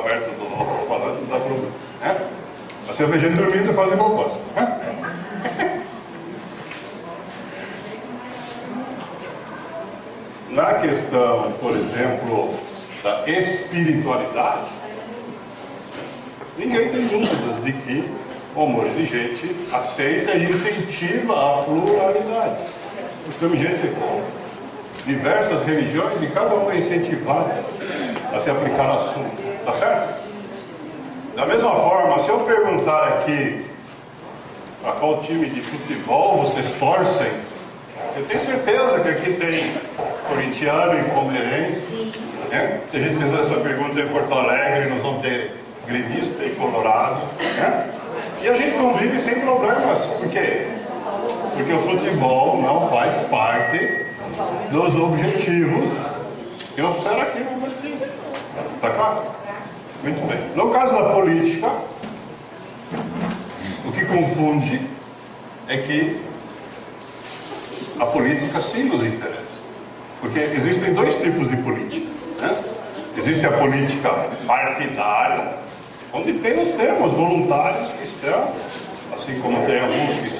perto do alto-falante, não dá problema. Né? Mas se eu vejo dormindo, eu faço igual eu posso. Né? Na questão, por exemplo, da espiritualidade, ninguém tem dúvidas de que o amor exigente aceita e incentiva a pluralidade. Nós temos gente com diversas religiões e cada uma é incentivada a se aplicar no assunto, tá certo? Da mesma forma, se eu perguntar aqui a qual time de futebol vocês torcem, eu tenho certeza que aqui tem corintiano e palmeirense, né? Se a gente fizer essa pergunta em Porto Alegre, nós vamos ter gremista e colorado, né? E a gente convive sem problemas. Por quê? Porque o futebol não faz parte dos objetivos que nós fizemos aqui no Brasil. Está claro? Muito bem. No caso da política, o que confunde é que a política sim nos interessa. Porque existem dois tipos de política, né? Existe a política partidária, onde nós temos voluntários que estão, assim como tem alguns que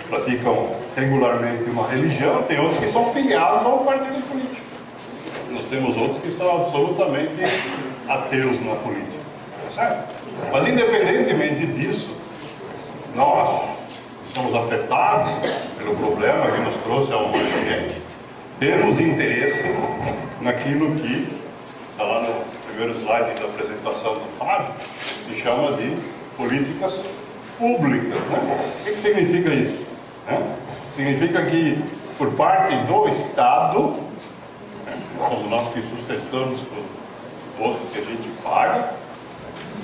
praticam regularmente uma religião, tem outros que são filiados a um partido político. Nós temos outros que são absolutamente ateus na política, certo? Mas independentemente disso, nós somos afetados pelo problema que nos trouxe a humanidade, temos interesse naquilo que está lá no primeiro slide da apresentação do Fábio, se chama de políticas públicas, né? O que significa isso? Né? Significa que por parte do Estado, né, somos nós que sustentamos o imposto que a gente paga,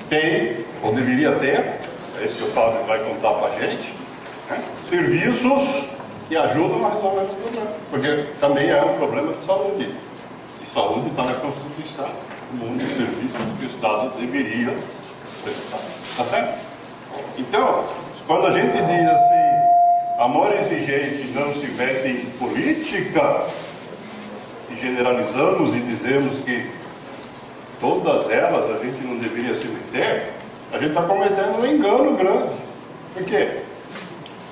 tem, ou deveria ter, é isso que o Fábio vai contar para a gente, né, serviços que ajudam a resolver esse problema, porque também é um problema de saúde. E saúde está na Constituição, um dos serviços que o Estado deveria prestar. Está certo? Então, quando a gente diz assim, amor exigente não se mete em política, e generalizamos e dizemos que todas elas a gente não deveria se meter, a gente está cometendo um engano grande. Por quê?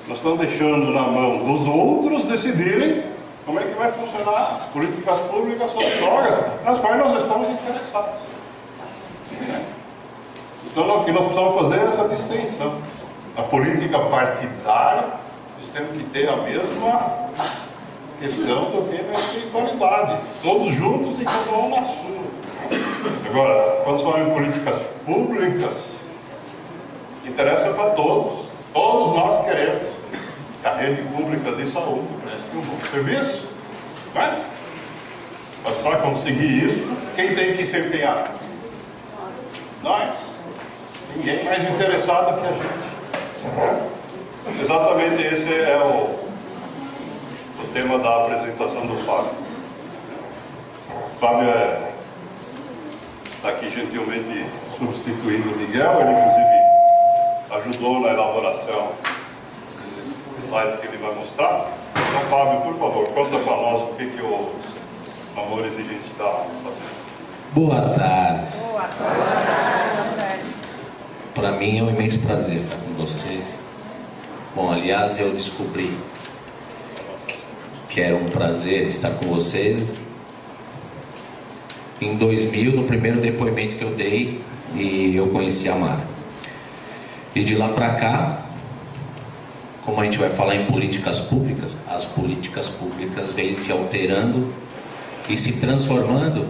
Nós estamos deixando na mão dos outros decidirem como é que vai funcionar as políticas públicas sobre drogas, nas quais nós estamos interessados. Então, o que nós precisamos fazer é essa distinção. A política partidária, nós temos que ter a mesma questão do que na espiritualidade. Todos juntos e cada um na sua. Agora, quando falamos em políticas públicas, interessa para todos. Todos nós queremos que a rede pública de saúde preste um bom serviço. Não é? Mas para conseguir isso, quem tem que se empenhar? Nós. Ninguém mais interessado que a gente. Exatamente esse é o tema da apresentação do Fábio. O Fábio está aqui gentilmente substituindo o Miguel, ele inclusive ajudou na elaboração dos slides que ele vai mostrar. Então, Fábio, por favor, conta para nós o que o Amor Exigente está fazendo. Boa tarde. Boa tarde. Para mim é um imenso prazer estar com vocês. Bom, aliás, eu descobri que era um prazer estar com vocês em 2000, no primeiro depoimento que eu dei, e eu conheci a Mara. E de lá para cá, como a gente vai falar em políticas públicas, as políticas públicas vêm se alterando e se transformando,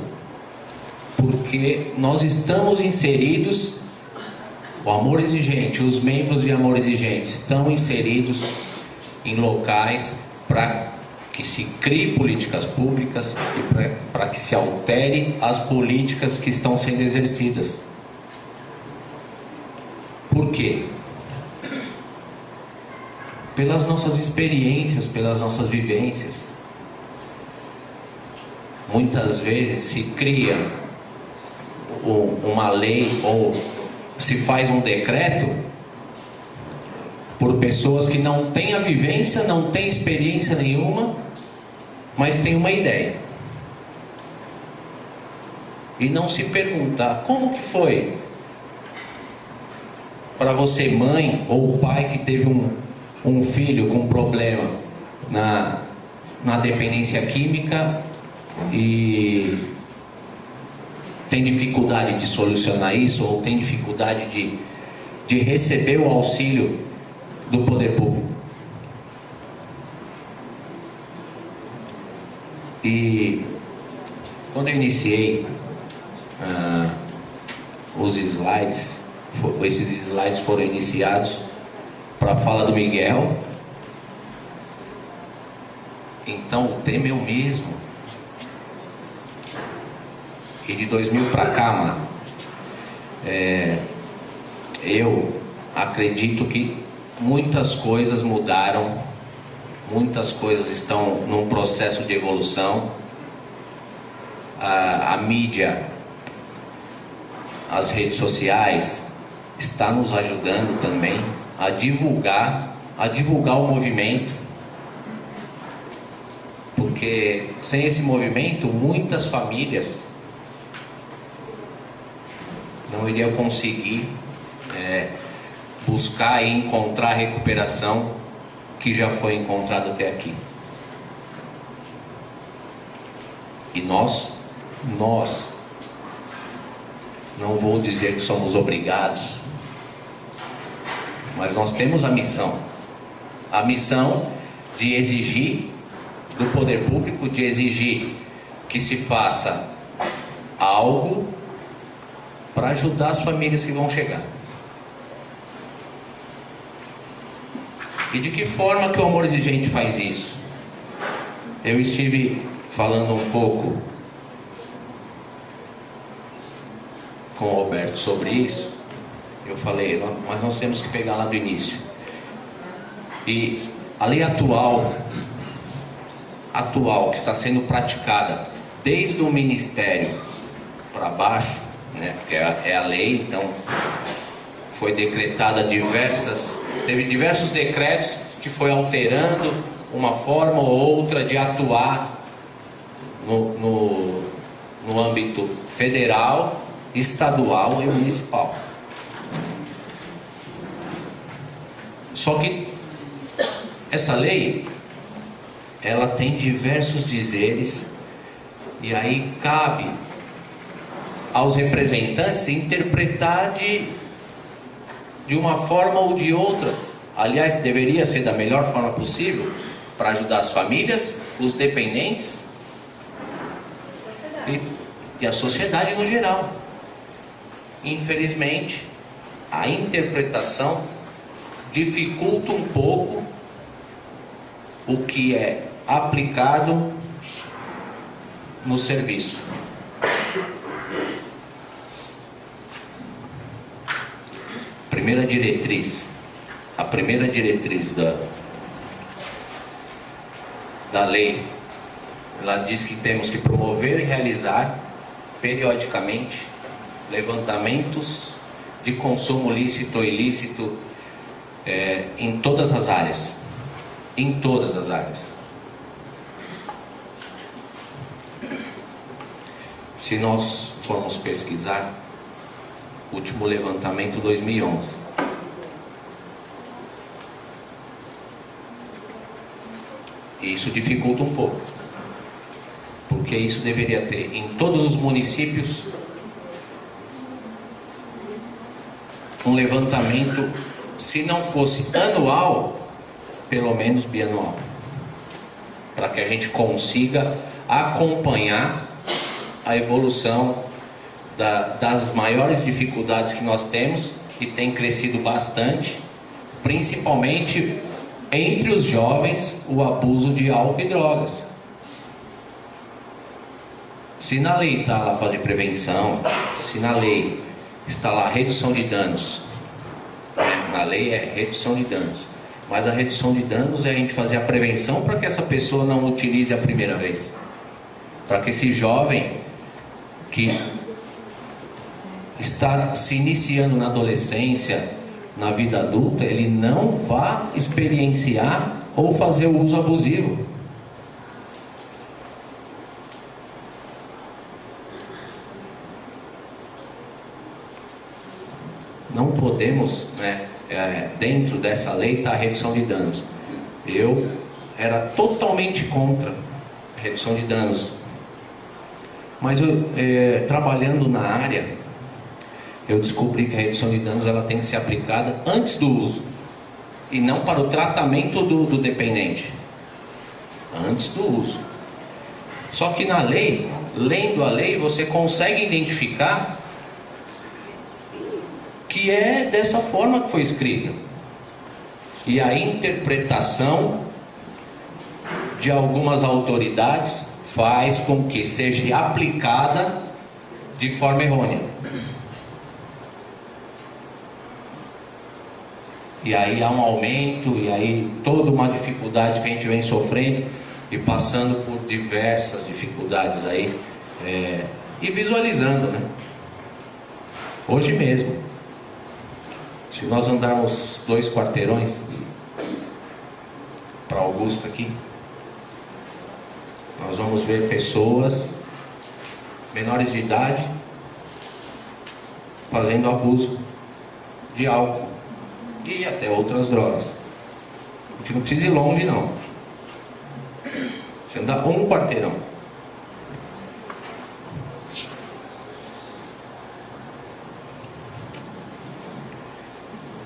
porque nós estamos inseridos, o Amor Exigente, os membros de Amor Exigente estão inseridos em locais para que se crie políticas públicas e para que se altere as políticas que estão sendo exercidas. Por quê? Pelas nossas experiências, pelas nossas vivências. Muitas vezes se cria uma lei ou se faz um decreto por pessoas que não têm a vivência, não têm experiência nenhuma, mas têm uma ideia. e não se perguntar como que foi para você, mãe ou pai, que teve um filho com problema na dependência química e tem dificuldade de solucionar isso, ou tem dificuldade de receber o auxílio do poder público. E quando eu iniciei os slides, esses slides foram iniciados para a fala do Miguel. Então o tema é o mesmo. E de 2000 para cá, mano, eu acredito que muitas coisas mudaram, muitas coisas estão num processo de evolução. A mídia, as redes sociais, está nos ajudando também a divulgar o movimento, porque sem esse movimento muitas famílias não iriam conseguir buscar e encontrar a recuperação que já foi encontrada até aqui. E nós, não vou dizer que somos obrigados, mas nós temos a missão de exigir do poder público, de exigir que se faça algo para ajudar as famílias que vão chegar. E de que forma que o Amor Exigente faz isso? Eu estive falando um pouco com o Roberto sobre isso. Eu falei, mas nós temos que pegar lá do início. E a lei atual que está sendo praticada desde o Ministério para baixo, né, porque é a lei, então foi decretada teve diversos decretos que foi alterando uma forma ou outra de atuar no âmbito federal, estadual e municipal. Só que essa lei, ela tem diversos dizeres, e aí cabe aos representantes interpretar de uma forma ou de outra. Aliás, deveria ser da melhor forma possível para ajudar as famílias, os dependentes e a sociedade no geral. Infelizmente, a interpretação dificulta um pouco o que é aplicado no serviço. A primeira diretriz da lei, ela diz que temos que promover e realizar periodicamente levantamentos de consumo lícito ou ilícito em todas as áreas. Em todas as áreas. Se nós formos pesquisar, o último levantamento 2011. E isso dificulta um pouco, porque isso deveria ter em todos os municípios um levantamento, se não fosse anual, pelo menos bianual, para que a gente consiga acompanhar a evolução das maiores dificuldades que nós temos, e tem crescido bastante, principalmente entre os jovens, o abuso de álcool e drogas. Se na lei está lá fazer prevenção, se na lei está lá redução de danos, na lei é redução de danos, mas a redução de danos é a gente fazer a prevenção para que essa pessoa não utilize a primeira vez, para que esse jovem que está se iniciando na adolescência, na vida adulta, ele não vá experienciar ou fazer o uso abusivo. não podemos, né, dentro dessa lei está a redução de danos. Eu era totalmente contra a redução de danos, mas eu, trabalhando na área, eu descobri que a redução de danos ela tem que ser aplicada antes do uso e não para o tratamento do dependente, antes do uso. Só que na lei, lendo a lei, você consegue identificar que é dessa forma que foi escrita. E a interpretação de algumas autoridades faz com que seja aplicada de forma errônea. E aí há um aumento, e aí toda uma dificuldade que a gente vem sofrendo e passando por diversas dificuldades aí, e visualizando, né? Hoje mesmo, se nós andarmos 2 quarteirões para Augusto aqui, nós vamos ver pessoas menores de idade fazendo abuso de álcool e até outras drogas. A gente não precisa ir longe não. Você anda 1 quarteirão.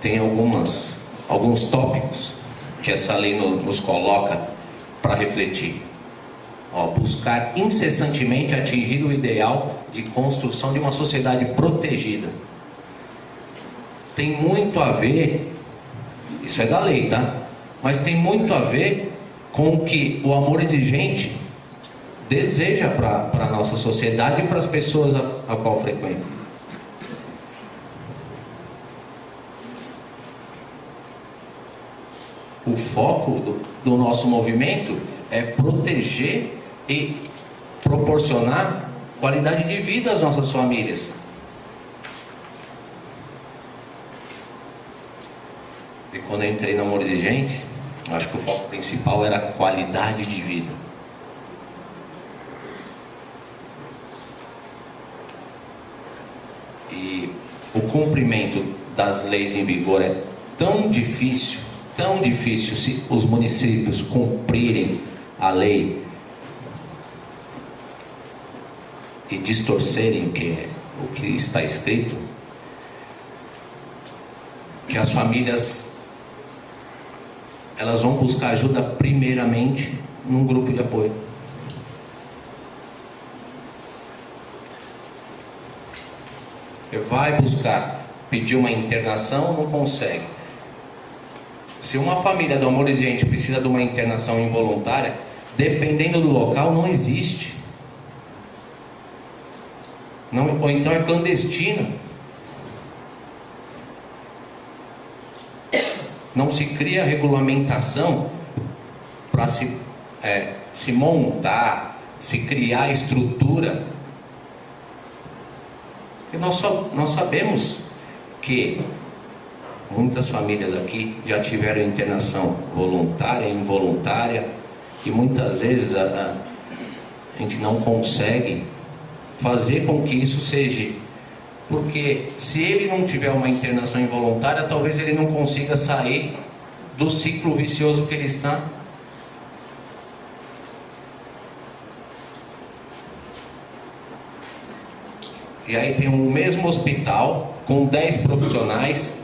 Tem alguns tópicos que essa lei nos coloca para refletir. Buscar incessantemente atingir o ideal de construção de uma sociedade protegida. Tem muito a ver, isso é da lei, tá? Mas tem muito a ver com o que o amor exigente deseja para a nossa sociedade e para as pessoas a qual frequenta. O foco do nosso movimento é proteger e proporcionar qualidade de vida às nossas famílias. E quando eu entrei no Amor Exigente, acho que o foco principal era a qualidade de vida. E o cumprimento das leis em vigor é tão difícil se os municípios cumprirem a lei e distorcerem o que está escrito, que as famílias elas vão buscar ajuda primeiramente num grupo de apoio. Vai buscar pedir uma internação, não consegue. Se uma família do Amor Exigente precisa de uma internação involuntária, dependendo do local, não existe. Não, ou então é clandestino. Não se cria regulamentação para se montar, se criar estrutura. E nós sabemos que muitas famílias aqui já tiveram internação voluntária e involuntária, e muitas vezes a gente não consegue fazer com que isso seja, porque se ele não tiver uma internação involuntária, talvez ele não consiga sair do ciclo vicioso que ele está. E aí tem o mesmo hospital com 10 profissionais,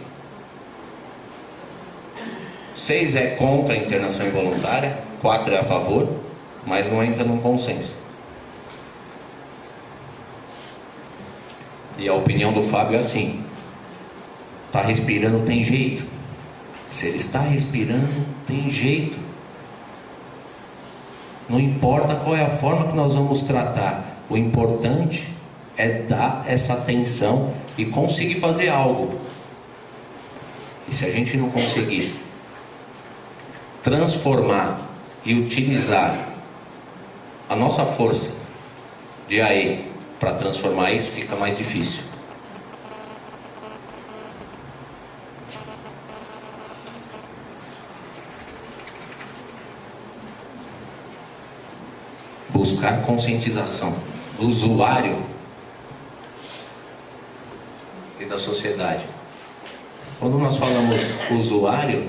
6 é contra a internação involuntária, 4 é a favor, mas não entra num consenso. E a opinião do Fábio é assim: está respirando, tem jeito. Se ele está respirando, tem jeito. Não importa qual é a forma que nós vamos tratar, o importante é dar essa atenção e conseguir fazer algo. E se a gente não conseguir transformar e utilizar a nossa força de AE para transformar isso, fica mais difícil. Buscar conscientização do usuário e da sociedade. Quando nós falamos usuário,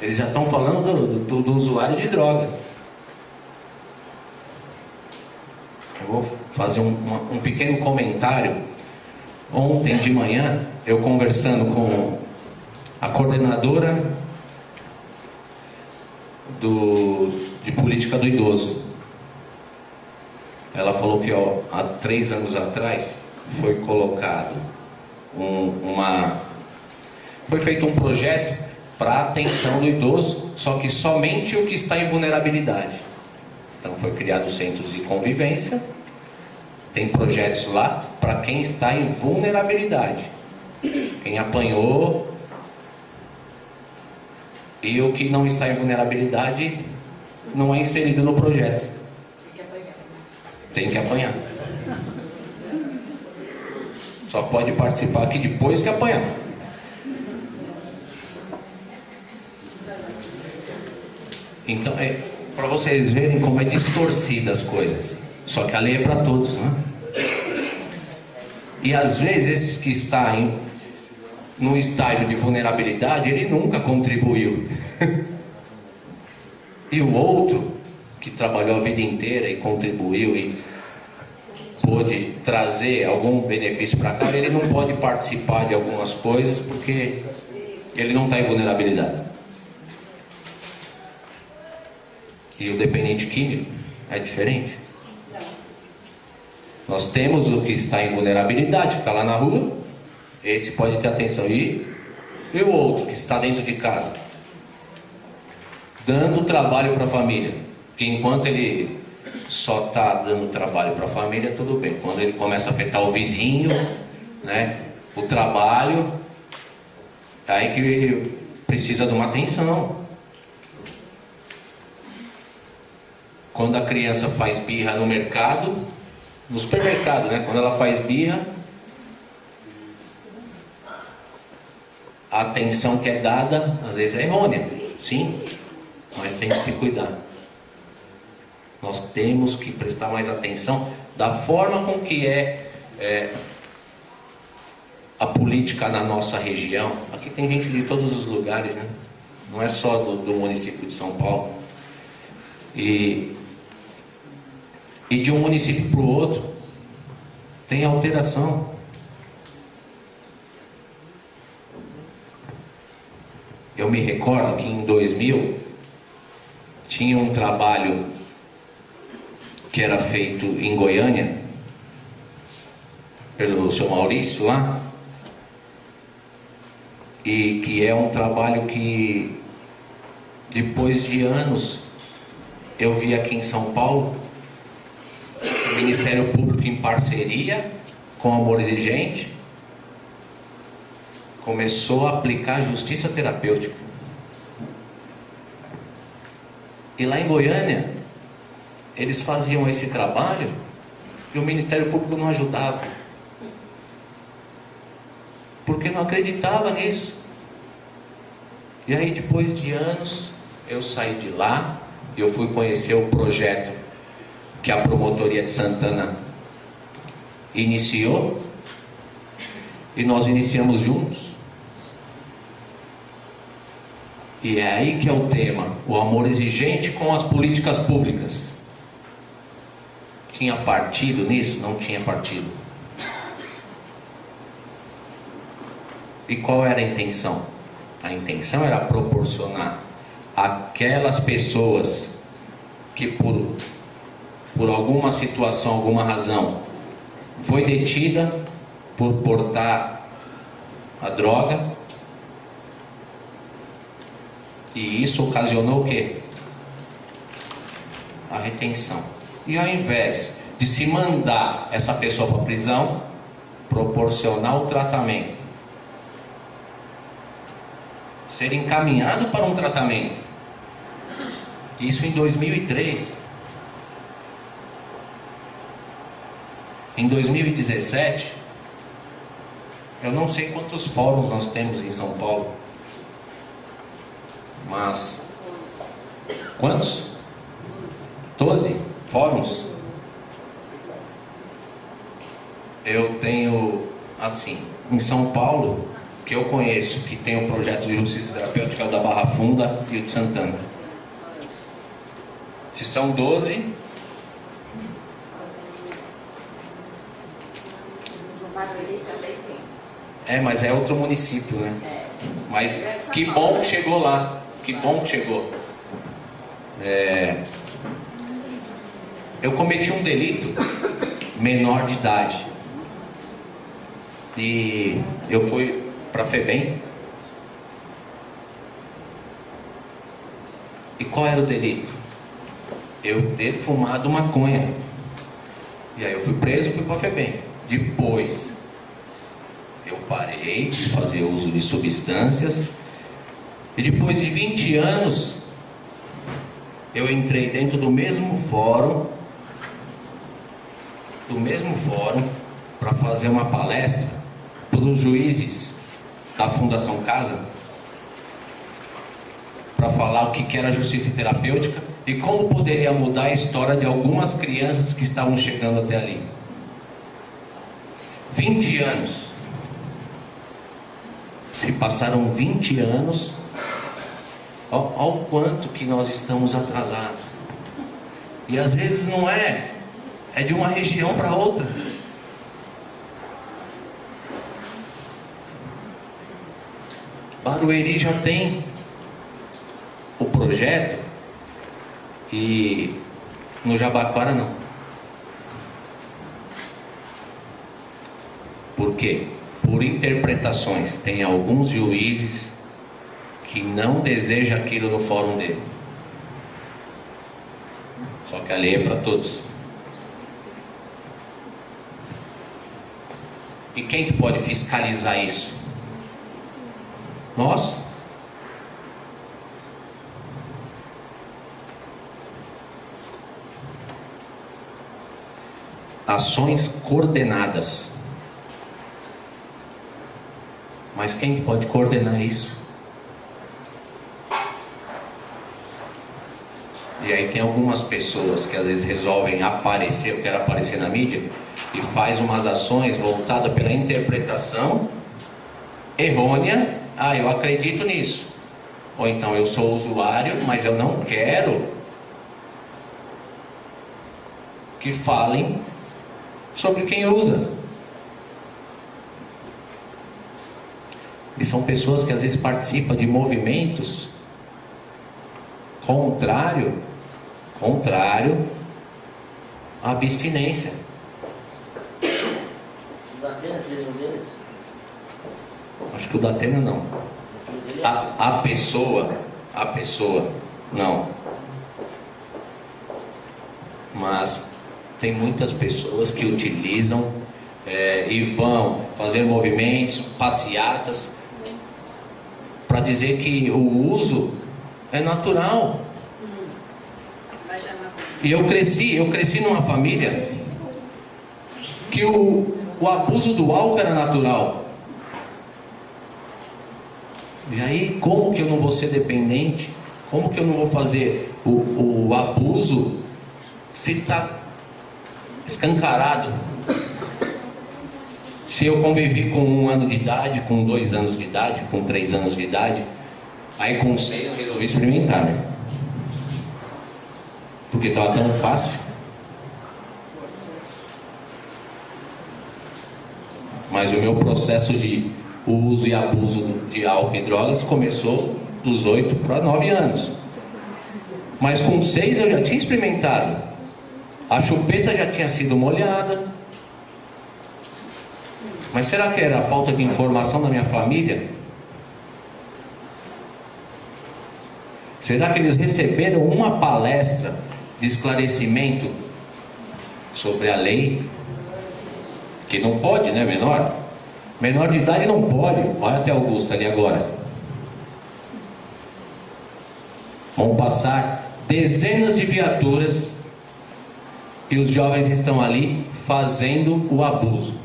eles já estão falando do usuário de droga. Eu vou fazer um pequeno comentário. Ontem de manhã, eu conversando com a coordenadora de política do idoso. Ela falou que há 3 anos atrás foi colocado foi feito um projeto para a atenção do idoso, só que somente o que está em vulnerabilidade. Então foi criado centros de convivência, tem projetos lá para quem está em vulnerabilidade, quem apanhou, e o que não está em vulnerabilidade não é inserido no projeto. Tem que apanhar. Só pode participar aqui depois que apanhar. Então, para vocês verem como é distorcida as coisas. Só que a lei é para todos, né? E às vezes esses que estão num estágio de vulnerabilidade, ele nunca contribuiu. E o outro, que trabalhou a vida inteira e contribuiu e pôde trazer algum benefício para cá, ele não pode participar de algumas coisas porque ele não está em vulnerabilidade. E o dependente químico é diferente. Nós temos o que está em vulnerabilidade, que está lá na rua, esse pode ter atenção. E o outro, que está dentro de casa, dando trabalho para a família. Que enquanto ele só está dando trabalho para a família, tudo bem. Quando ele começa a afetar o vizinho, né, o trabalho, aí que precisa de uma atenção. Quando a criança faz birra no mercado, no supermercado, né? Quando ela faz birra, a atenção que é dada, às vezes é errônea, sim, mas tem que se cuidar. Nós temos que prestar mais atenção da forma com que é a política na nossa região. Aqui tem gente de todos os lugares, né? Não é só do município de São Paulo. E de um município para o outro tem alteração. Eu me recordo que em 2000 tinha um trabalho que era feito em Goiânia pelo seu Maurício lá, e que é um trabalho que depois de anos eu vi aqui em São Paulo o Ministério Público, em parceria com Amor Exigente, começou a aplicar justiça terapêutica. E lá em Goiânia eles faziam esse trabalho e o Ministério Público não ajudava, porque não acreditava nisso. E aí, depois de anos, eu saí de lá e eu fui conhecer o projeto que a Promotoria de Santana iniciou, e nós iniciamos juntos. E é aí que é o tema, o amor exigente com as políticas públicas. Tinha partido nisso? Não tinha partido. E qual era a intenção? A intenção era proporcionar aquelas pessoas que por alguma situação, alguma razão, foi detida por portar a droga, e isso ocasionou o quê? A retenção. E ao invés de se mandar essa pessoa para a prisão, proporcionar o tratamento, ser encaminhado para um tratamento. Isso em 2003. Em 2017, eu não sei quantos fóruns nós temos em São Paulo, mas quantos? 12 fóruns. Eu tenho, assim, em São Paulo, que eu conheço que tem o projeto de justiça terapêutica é o da Barra Funda e o de Santana. Se são 12, No Barueri também tem. mas é outro município, né? Mas que bom que chegou lá. Que bom que chegou. Eu cometi um delito menor de idade. E eu fui para a FEBEM. E qual era o delito? Eu ter fumado maconha. E aí eu fui preso e fui para a FEBEM. Depois eu parei de fazer uso de substâncias. E depois de 20 anos eu entrei dentro do mesmo fórum para fazer uma palestra para os juízes da Fundação Casa, para falar o que era justiça terapêutica e como poderia mudar a história de algumas crianças que estavam chegando até ali. 20 anos. Se passaram 20 anos, olha o quanto que nós estamos atrasados. E às vezes não é de uma região para outra. Barueri já tem o projeto e no Jabaquara não. Por quê? Por interpretações. Tem alguns juízes que não desejam aquilo no fórum dele. Só que a lei é para todos. E quem que pode fiscalizar isso? Nós? Ações coordenadas. Mas quem que pode coordenar isso? E aí tem algumas pessoas que às vezes resolvem aparecer, eu quero aparecer na mídia, e faz umas ações voltadas pela interpretação errônea. Eu acredito nisso. Ou então eu sou usuário, mas eu não quero que falem sobre quem usa. E são pessoas que às vezes participam de movimentos contrário à abstinência. O Datena seria um deles? Acho que o Datena não. A pessoa, não. Mas tem muitas pessoas que utilizam e vão fazer movimentos, passeatas, para dizer que o uso é natural. E eu cresci numa família que o abuso do álcool era natural. E aí, como que eu não vou ser dependente? Como que eu não vou fazer o abuso se está escancarado? Se eu convivi com 1 ano de idade, com 2 anos de idade, com 3 anos de idade, aí com 6 eu resolvi experimentar, né? Porque estava tão fácil. Mas o meu processo de uso e abuso de álcool e drogas começou dos 8 para 9 anos. Mas com 6 eu já tinha experimentado. A chupeta já tinha sido molhada. Mas será que era a falta de informação da minha família? Será que eles receberam uma palestra de esclarecimento sobre a lei? Que não pode, né, menor? Menor de idade não pode. Vai até Augusta ali agora. Vão passar dezenas de viaturas e os jovens estão ali fazendo o abuso.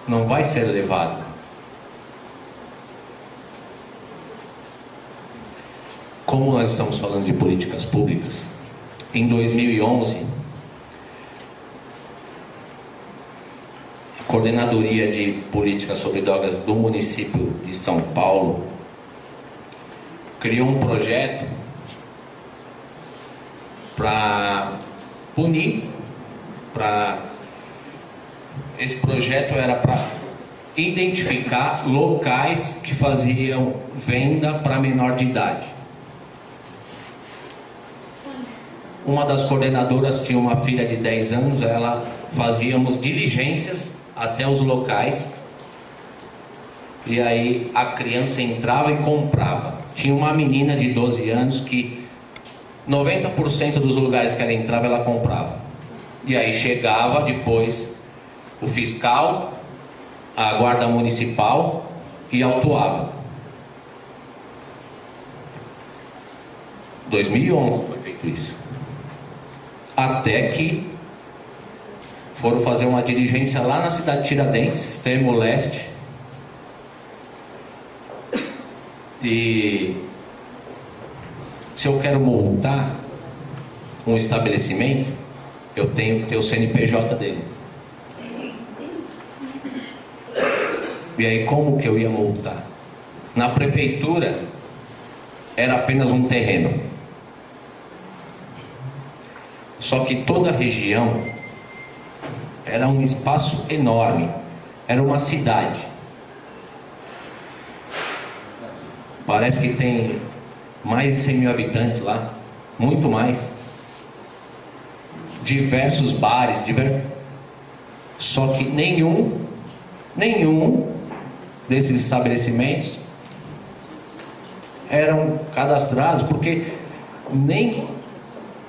Não vai ser levado. Como nós estamos falando de políticas públicas, em 2011 Coordenadoria de Política sobre Drogas do município de São Paulo criou um projeto para punir, esse projeto era para identificar locais que faziam venda para menor de idade. Uma das coordenadoras tinha uma filha de 10 anos, fazíamos diligências até os locais, e aí a criança entrava e comprava. Tinha uma menina de 12 anos que 90% dos lugares que ela entrava, ela comprava. E aí chegava depois o fiscal, a guarda municipal e autuava. 2011 foi feito isso. Até que foram fazer uma diligência lá na cidade de Tiradentes, extremo leste, e se eu quero multar um estabelecimento, eu tenho que ter o CNPJ dele. E aí como que eu ia multar? Na prefeitura era apenas um terreno. Só que toda a região era um espaço enorme, era uma cidade. Parece que tem mais de 100 mil habitantes lá, muito mais. Diversos bares, só que nenhum desses estabelecimentos eram cadastrados, porque nem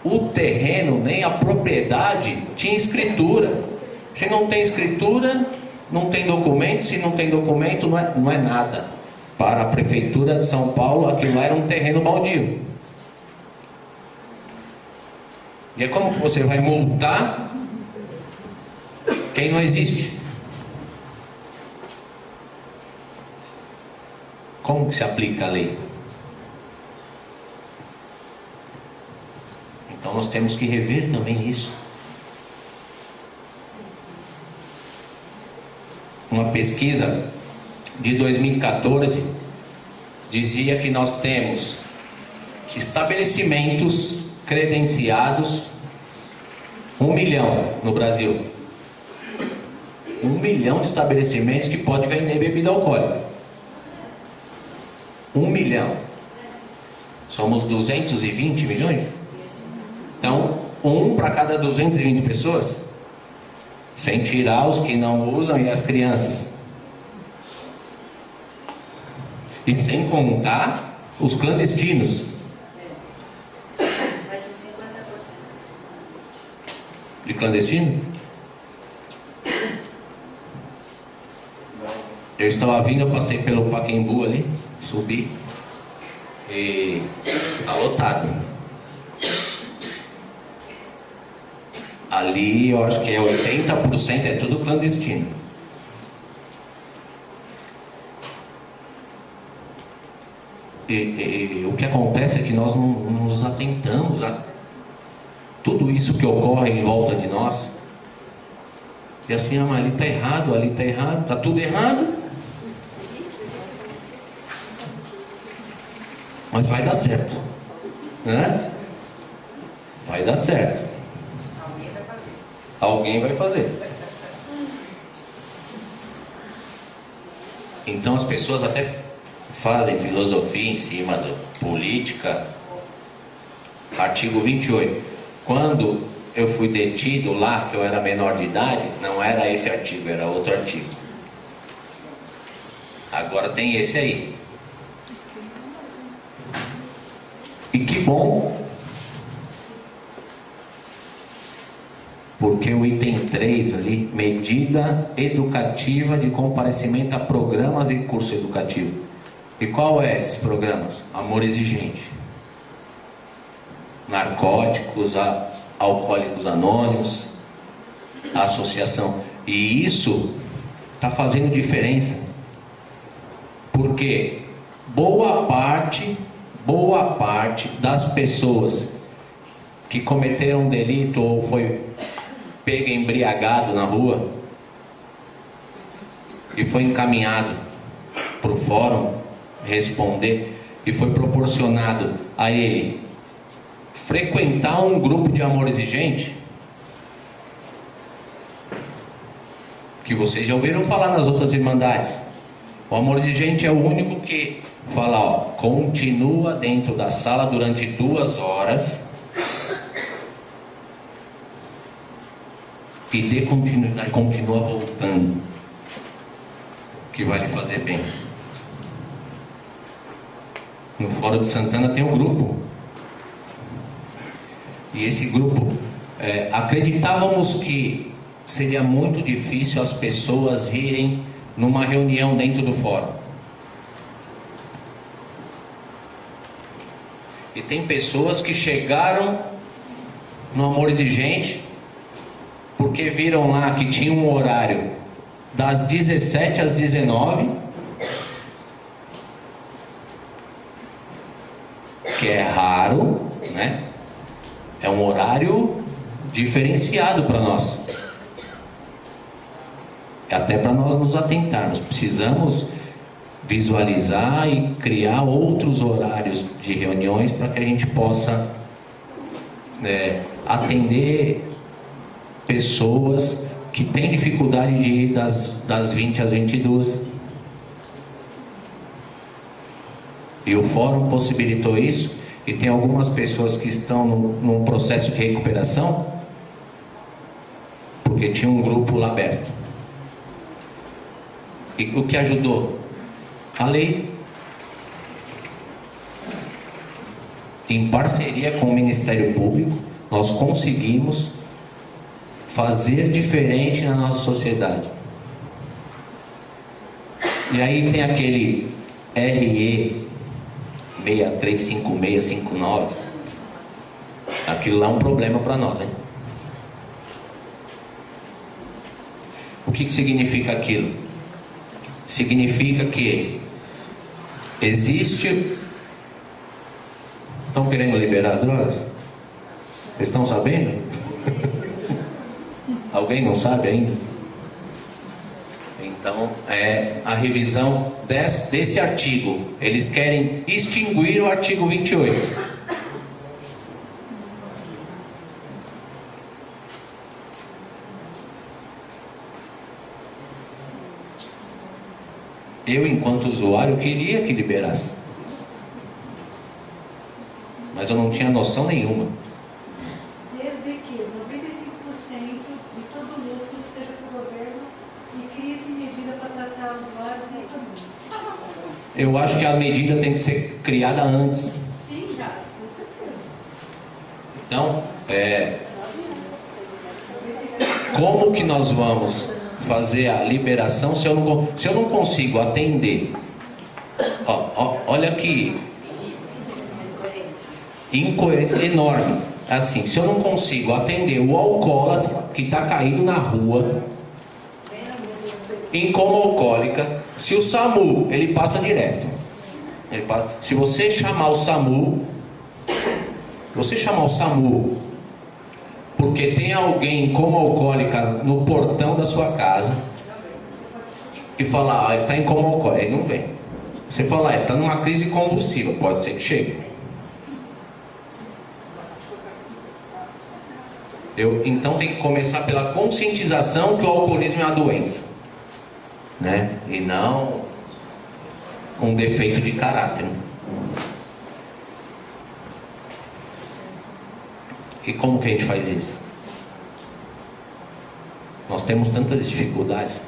o terreno, nem a propriedade tinha escritura. Se não tem escritura, não tem documento. Se não tem documento, não é nada. Para a prefeitura de São Paulo, aquilo era um terreno baldio. E é como que você vai multar quem não existe? Como que se aplica a lei? Então nós temos que rever também isso. Uma pesquisa de 2014 dizia que nós temos estabelecimentos credenciados 1 milhão no Brasil. 1 milhão de estabelecimentos que podem vender bebida alcoólica. 1 milhão. Somos 220 milhões? Então, 1 para cada 220 pessoas, sem tirar os que não usam e as crianças. E sem contar os clandestinos. Mais uns 50%. De clandestinos? Eu estava vindo, eu passei pelo Pacaembu ali, subi, e está lotado. Ali eu acho que é 80%, é tudo clandestino. E o que acontece é que nós não nos atentamos a tudo isso que ocorre em volta de nós. E assim, mas ali está errado, ali está errado, está tudo errado. Mas vai dar certo, né? Vai dar certo. Alguém vai fazer. Então as pessoas até fazem filosofia em cima da política. Artigo 28. Quando eu fui detido lá, que eu era menor de idade, não era esse artigo, era outro artigo. Agora tem esse aí. E que bom, porque o item 3 ali, medida educativa de comparecimento a programas e curso educativo. E qual é esses programas? Amor Exigente, Narcóticos, Alcoólicos Anônimos, Associação. E isso está fazendo diferença, porque boa parte das pessoas que cometeram um delito ou foi pego embriagado na rua, e foi encaminhado para o fórum responder, e foi proporcionado a ele frequentar um grupo de amor exigente, que vocês já ouviram falar nas outras irmandades. O amor exigente é o único que fala, ó, continua dentro da sala durante 2 horas e dê continuidade, continua voltando, que vai lhe fazer bem. No Fórum de Santana tem um grupo, e esse grupo, acreditávamos que seria muito difícil as pessoas irem numa reunião dentro do fórum. E tem pessoas que chegaram no amor exigente porque viram lá que tinha um horário das 17 às 19, que é raro, né? É um horário diferenciado para nós. Até para nós nos atentarmos, precisamos visualizar e criar outros horários de reuniões para que a gente possa atender pessoas que têm dificuldade de ir das 20 às 22. E o fórum possibilitou isso, e tem algumas pessoas que estão num processo de recuperação, porque tinha um grupo lá aberto. E o que ajudou? A lei, em parceria com o Ministério Público, nós conseguimos fazer diferente na nossa sociedade. E aí tem aquele RE 635659, aquilo lá é um problema para nós, hein? O que significa aquilo? Significa que existe... Estão querendo liberar as drogas? Vocês estão sabendo? Alguém não sabe ainda? Então, a revisão desse artigo. Eles querem extinguir o artigo 28. Eu, enquanto usuário, queria que liberasse. Mas eu não tinha noção nenhuma. Desde que 95% de todo o lucro seja para o governo e crie-se medida para tratar os usuários e família. Eu acho que a medida tem que ser criada antes. Sim, já, com certeza. Então, como que nós vamos fazer a liberação se eu não consigo atender? Olha que incoerência enorme. Assim, se eu não consigo atender o alcoólatra que está caído na rua em coma alcoólica, se o SAMU, ele passa direto. Se você chamar o SAMU, porque tem alguém em coma alcoólica no portão da sua casa, e falar, ele está em coma alcoólico, ele não vem. Você fala, ele está numa crise convulsiva, pode ser que chegue. Então tem que começar pela conscientização que o alcoolismo é uma doença, né? E não um defeito de caráter. E como que a gente faz isso? Nós temos tantas dificuldades.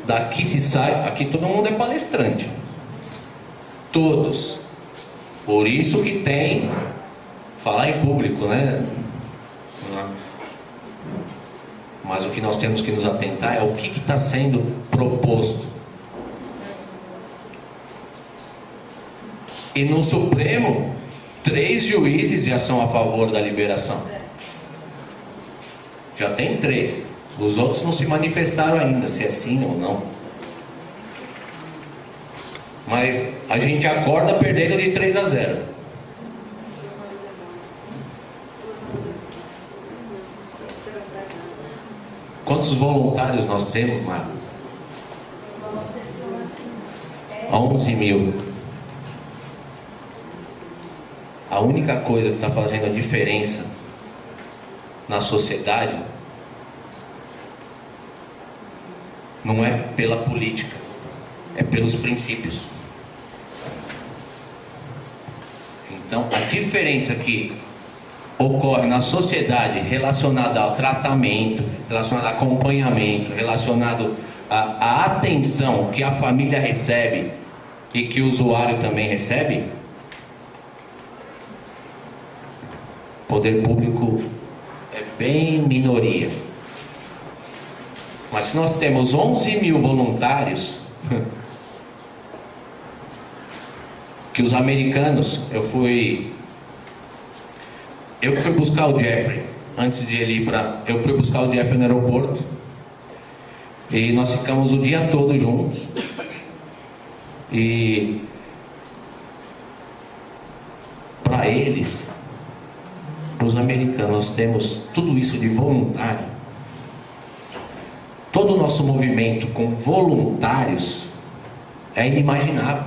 Daqui se sai, aqui todo mundo é palestrante. Todos. Por isso que tem falar em público, né? Mas o que nós temos que nos atentar é o que está sendo proposto. E no Supremo, 3 juízes já são a favor da liberação. Já tem 3. Os outros não se manifestaram ainda, se é sim ou não. Mas a gente acorda perdendo de 3-0. Quantos voluntários nós temos, Marco? 11 mil. A única coisa que está fazendo a diferença na sociedade não é pela política, é pelos princípios. Então, a diferença que ocorre na sociedade relacionada ao tratamento, relacionada ao acompanhamento, relacionado à atenção que a família recebe e que o usuário também recebe, poder público é bem minoria. Mas se nós temos 11 mil voluntários, que os americanos, eu fui buscar o Jeffrey, antes de ele ir eu fui buscar o Jeffrey no aeroporto, e nós ficamos o dia todo juntos, e para eles, para os americanos, nós temos tudo isso de voluntário. Todo o nosso movimento com voluntários é inimaginável.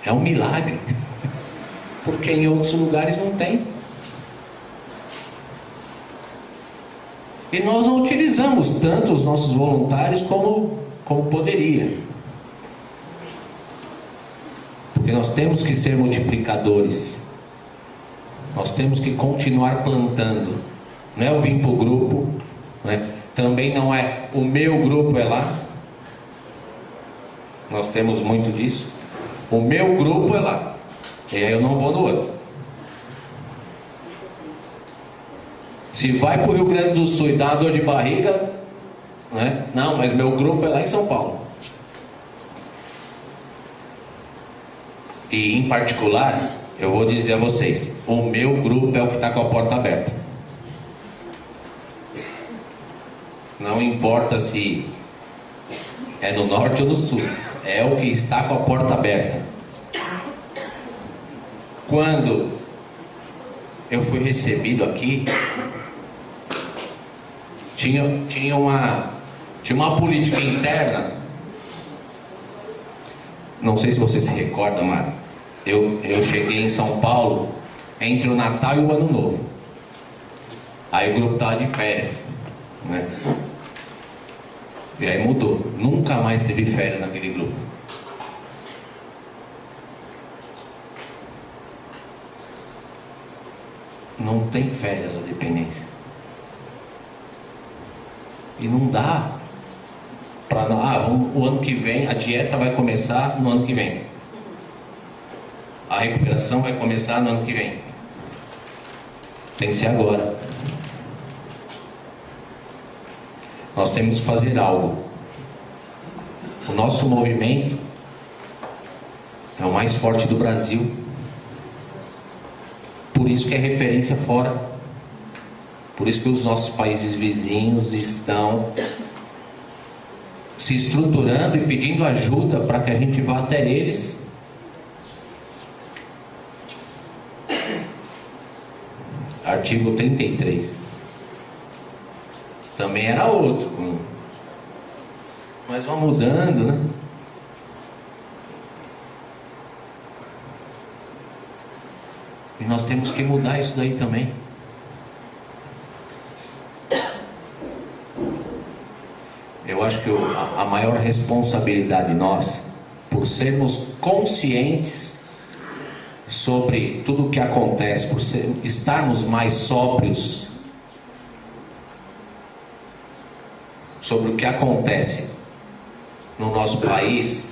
É um milagre, porque em outros lugares não tem. E nós não utilizamos tanto os nossos voluntários como poderia. Porque nós temos que ser multiplicadores. Nós temos que continuar plantando. Não é eu vim para o grupo, né? Também não é o meu grupo é lá. Nós temos muito disso. O meu grupo é lá, e aí eu não vou no outro. Se vai para o Rio Grande do Sul e dá uma dor de barriga, né? Não, mas meu grupo é lá em São Paulo. E em particular, eu vou dizer a vocês, o meu grupo é o que está com a porta aberta. Não importa se é no norte ou no sul, é o que está com a porta aberta. Quando eu fui recebido aqui, tinha uma política interna. Não sei se você se recorda, Mário. Eu cheguei em São Paulo entre o Natal e o Ano Novo. Aí o grupo estava de férias, né? E aí mudou. Nunca mais teve férias naquele grupo. Não tem férias a dependência. E não dá para... o ano que vem, a dieta vai começar no ano que vem. A recuperação vai começar no ano que vem. Tem que ser agora. Nós temos que fazer algo. O nosso movimento é o mais forte do Brasil. Por isso que é referência fora. Por isso que os nossos países vizinhos estão se estruturando e pedindo ajuda para que a gente vá até eles. Artigo 33. Também era outro. Mas vai mudando, né? E nós temos que mudar isso daí também. Eu acho que a maior responsabilidade nossa, por sermos conscientes sobre tudo o que acontece, por estarmos mais sóbrios sobre o que acontece no nosso país,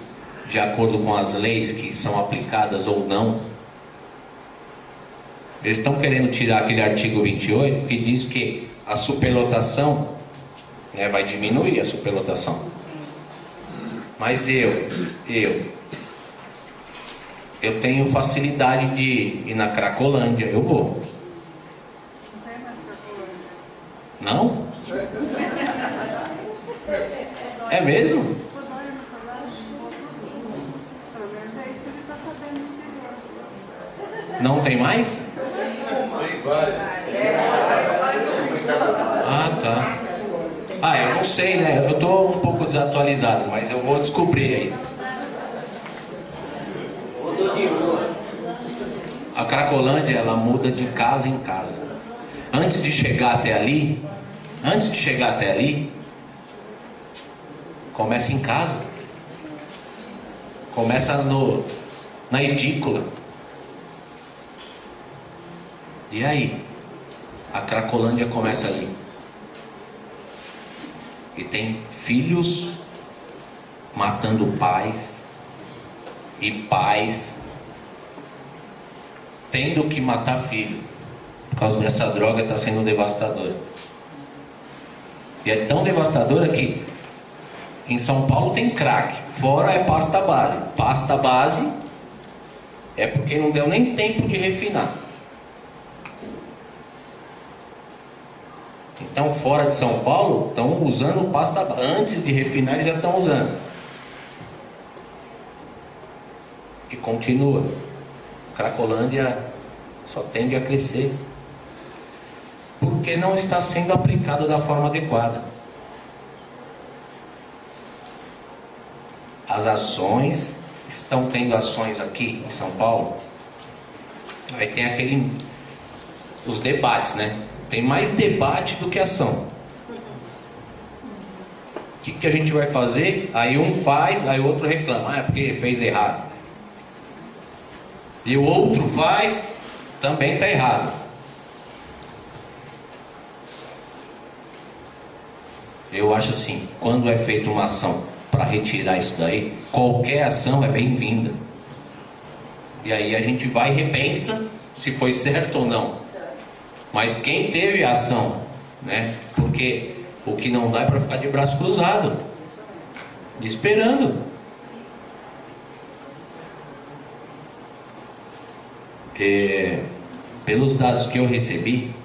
de acordo com as leis que são aplicadas ou não. Eles estão querendo tirar aquele artigo 28 que diz que a superlotação, né, vai diminuir a superlotação. Mas eu tenho facilidade de ir na Cracolândia, eu vou. Não? É mesmo? Não tem mais? Ah, tá. Eu não sei, né? Eu tô um pouco desatualizado, mas eu vou descobrir aí. A Cracolândia, ela muda de casa em casa. Antes de chegar até ali, começa em casa. Começa na edícula. E aí? A Cracolândia começa ali. E tem filhos matando pais. E pais tendo que matar filho. Por causa dessa droga, está sendo devastadora. E é tão devastadora que em São Paulo tem crack, fora é pasta base. Pasta base é porque não deu nem tempo de refinar. Então, fora de São Paulo, estão usando pasta base. Antes de refinar, eles já estão usando. E continua. Cracolândia só tende a crescer. Porque não está sendo aplicado da forma adequada. As ações, estão tendo ações aqui em São Paulo. Aí tem os debates, né? Tem mais debate do que ação. O que a gente vai fazer? Aí um faz, aí o outro reclama. É porque fez errado. E o outro faz, também está errado. Eu acho assim, quando é feita uma ação para retirar isso daí, qualquer ação é bem-vinda. E aí a gente vai e repensa se foi certo ou não. Mas quem teve a ação, né? Porque o que não dá é para ficar de braço cruzado, esperando. Pelos dados que eu recebi,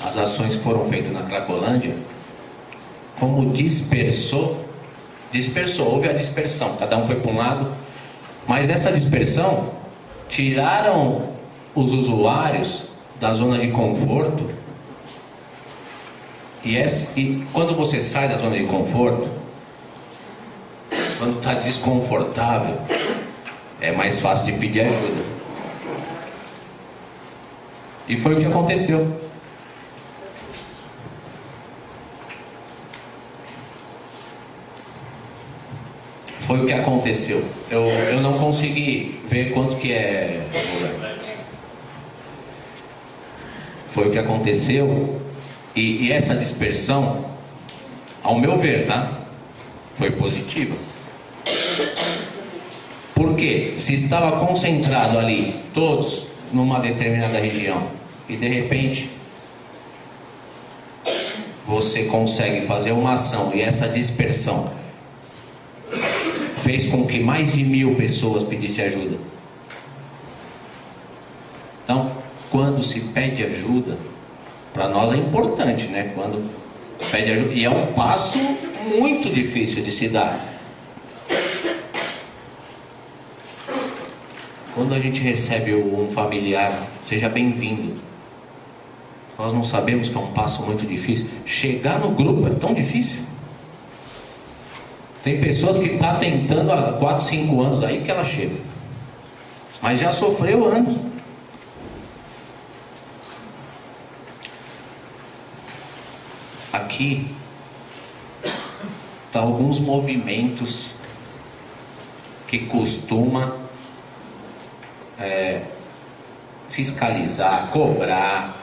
as ações que foram feitas na Cracolândia, como dispersou, houve a dispersão, cada um foi para um lado, mas essa dispersão, tiraram os usuários da zona de conforto, e quando você sai da zona de conforto, quando está desconfortável, é mais fácil de pedir ajuda. E foi o que aconteceu. Foi o que aconteceu. Eu não consegui ver quanto que é. Foi o que aconteceu. E essa dispersão, ao meu ver, tá? Foi positiva. Porque se estava concentrado ali, todos numa determinada região, e de repente você consegue fazer uma ação, e essa dispersão fez com que mais de 1000 pessoas pedissem ajuda. Então, quando se pede ajuda, para nós é importante, né? Quando pede ajuda, e é um passo muito difícil de se dar. Quando a gente recebe um familiar, seja bem-vindo. Nós não sabemos que é um passo muito difícil. Chegar no grupo é tão difícil. Tem pessoas que estão tentando há 4, 5 anos aí que ela chega. Mas já sofreu anos. Aqui tá alguns movimentos que costuma fiscalizar, cobrar,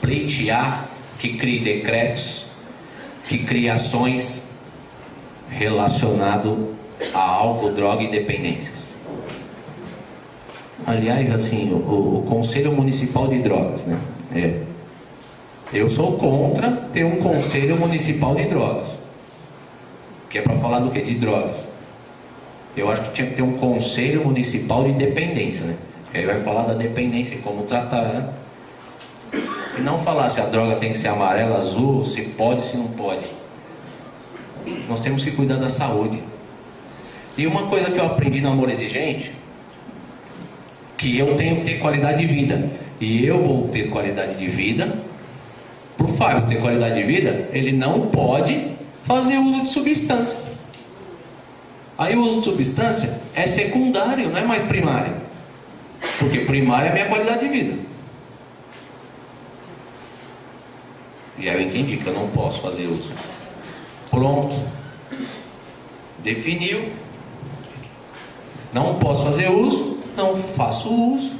pleitear, que crie decretos, que crie ações relacionado a álcool, droga e dependências. Aliás, assim, o Conselho Municipal de Drogas, né? Eu sou contra ter um Conselho Municipal de Drogas, que é para falar do que? De drogas. Eu acho que tinha que ter um Conselho Municipal de Dependência, né? Que aí vai falar da dependência e como tratar, né? E não falar se a droga tem que ser amarela, azul, se pode, se não pode. Nós temos que cuidar da saúde. E uma coisa que eu aprendi no Amor Exigente, que eu tenho que ter qualidade de vida. E eu vou ter qualidade de vida Para o Fábio ter qualidade de vida, ele não pode fazer uso de substância. Aí o uso de substância é secundário, não é mais primário. Porque primário é a minha qualidade de vida. E aí eu entendi que eu não posso fazer uso. Pronto. Definiu. Não posso fazer uso, não faço uso.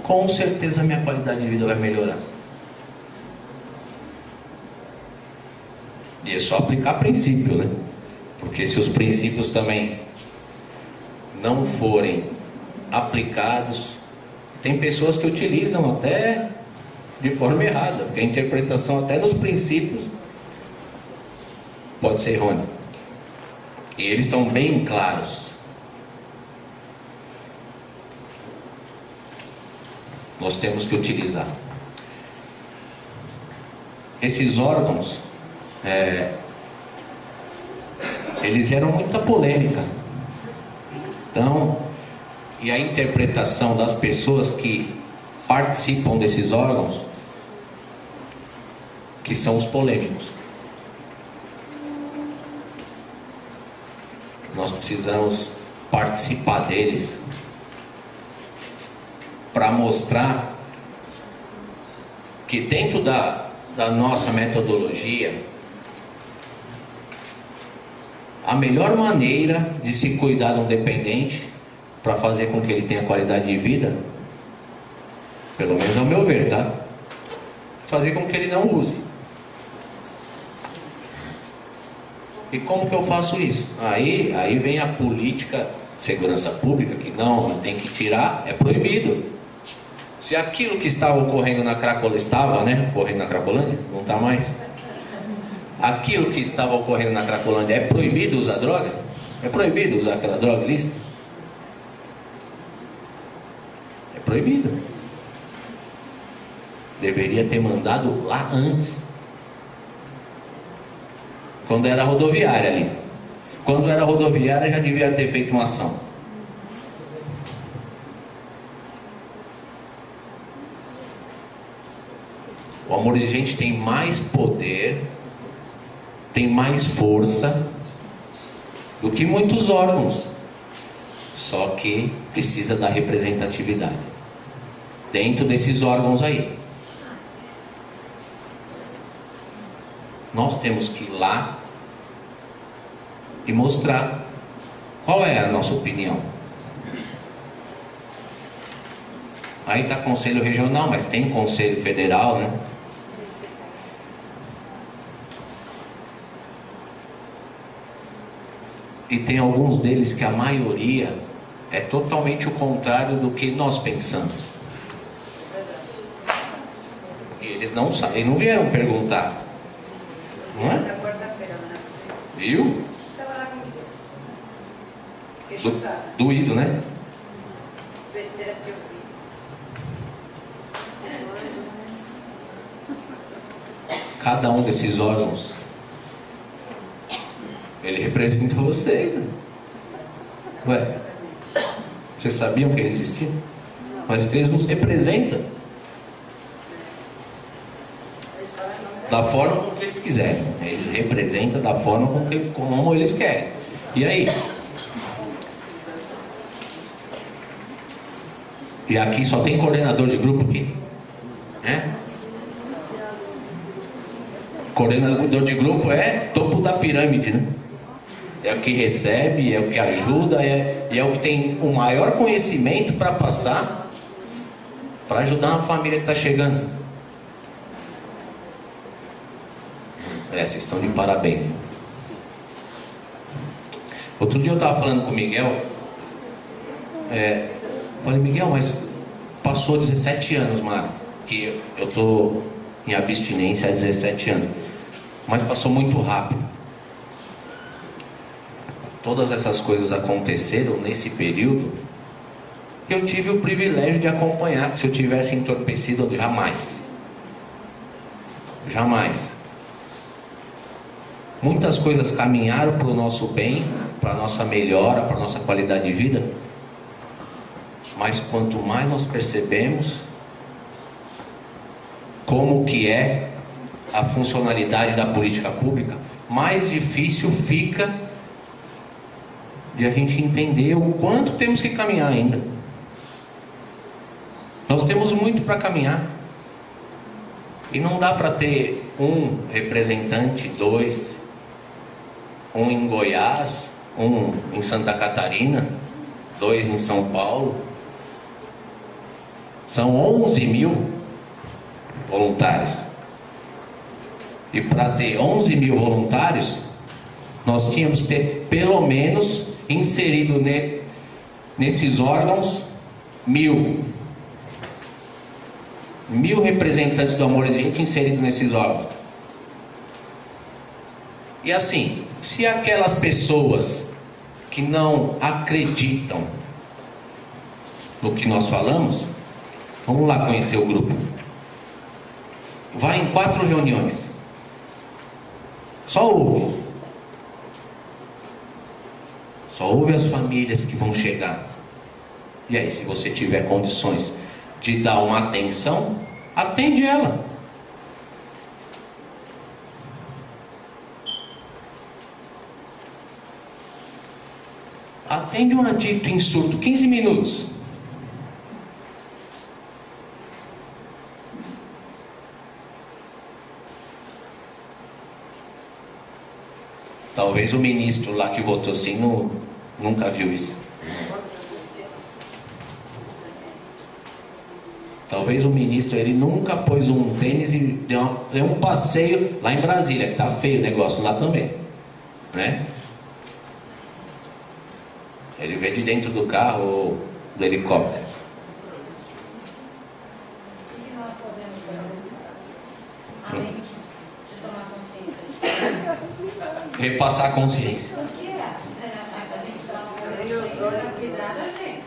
Com certeza minha qualidade de vida vai melhorar. E é só aplicar princípio, né? Porque se os princípios também não forem aplicados, tem pessoas que utilizam até de forma errada, porque a interpretação até dos princípios pode ser errônea. E eles são bem claros. Nós temos que utilizar. Esses órgãos, eles geram muita polêmica. Então, e a interpretação das pessoas que participam desses órgãos, que são os polêmicos. Nós precisamos participar deles para mostrar que dentro da nossa metodologia, a melhor maneira de se cuidar de um dependente para fazer com que ele tenha qualidade de vida, pelo menos ao meu ver, tá? Fazer com que ele não use. E como que eu faço isso? Aí vem a política de segurança pública, que não tem que tirar, é proibido. Se aquilo que estava ocorrendo na Cracolândia, estava, né? Ocorrendo na Cracolândia, não está mais. Aquilo que estava ocorrendo na Cracolândia, é proibido usar droga? É proibido usar aquela droga ilícita? É proibido. Deveria ter mandado lá antes. Quando era rodoviária ali. Quando era rodoviária já devia ter feito uma ação. O amor exigente tem mais poder, tem mais força do que muitos órgãos. Só que precisa da representatividade dentro desses órgãos aí. Nós temos que ir lá e mostrar qual é a nossa opinião. Aí está conselho regional, mas tem conselho federal, né? E tem alguns deles que a maioria é totalmente o contrário do que nós pensamos. E eles não sabem, não vieram perguntar. Não é? Viu? Doído, né? Cada um desses órgãos, ele representa vocês, né? Ué, vocês sabiam que ele existia? Mas eles nos representam da forma como eles quiserem. Eles representam da forma como eles querem. E aí? E aqui só tem coordenador de grupo aqui, né? Coordenador de grupo é topo da pirâmide, né? É o que recebe, é o que ajuda, é o que tem o maior conhecimento para passar, para ajudar uma família que está chegando. Vocês estão de parabéns. Outro dia eu estava falando com o Miguel. Falei, Miguel, mas passou 17 anos, Mário, que eu estou em abstinência há 17 anos. Mas passou muito rápido. Todas essas coisas aconteceram nesse período. Eu tive o privilégio de acompanhar, que se eu tivesse entorpecido, jamais. Jamais. Muitas coisas caminharam para o nosso bem, para a nossa melhora, para a nossa qualidade de vida. Mas quanto mais nós percebemos como que é a funcionalidade da política pública, mais difícil fica de a gente entender o quanto temos que caminhar ainda. Nós temos muito para caminhar. E não dá para ter um representante, dois, um em Goiás, um em Santa Catarina, dois em São Paulo. São 11 mil voluntários. E para ter 11 mil voluntários, nós tínhamos que ter pelo menos inserido nesses órgãos 1.000 representantes do Amorzinho inseridos nesses órgãos. E assim, se aquelas pessoas que não acreditam no que nós falamos, vamos lá conhecer o grupo. Vai em 4 reuniões. Só ouve. Só ouve as famílias que vão chegar. E aí, se você tiver condições de dar uma atenção, atende ela. Atende um adicto em surto, 15 minutos. Talvez o ministro lá que votou assim nunca viu isso. Talvez o ministro, ele nunca pôs um tênis e deu um passeio lá em Brasília, que tá feio o negócio lá também, né? Ele vê de dentro do carro ou do helicóptero. O que nós podemos fazer? Além de tomar consciência. Repassar a consciência. O que é? A gente está para cuidar da gente,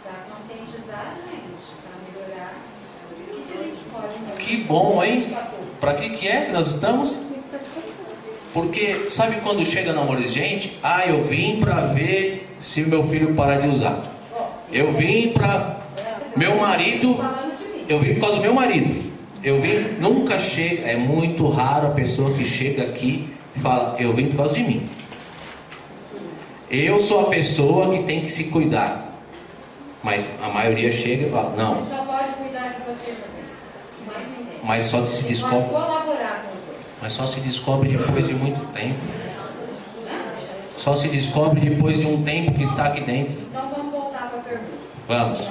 para conscientizar a gente, para melhorar. O que a gente pode fazer? Que bom, hein? Para que é que nós estamos? Porque sabe quando chega no amor de gente? Ah, eu vim para ver se meu filho parar de usar. Eu vim para meu marido. Eu vim por causa do meu marido. Eu vim, nunca chega, é muito raro a pessoa que chega aqui e fala, eu vim por causa de mim. Eu sou a pessoa que tem que se cuidar. Mas a maioria chega e fala, não. Só pode cuidar de você também. Mais ninguém. Mas só se descobre. Pode colaborar com os outros. Mas só se descobre depois de muito tempo. Só se descobre depois de um tempo que está aqui dentro. Então vamos voltar para a pergunta. Vamos. O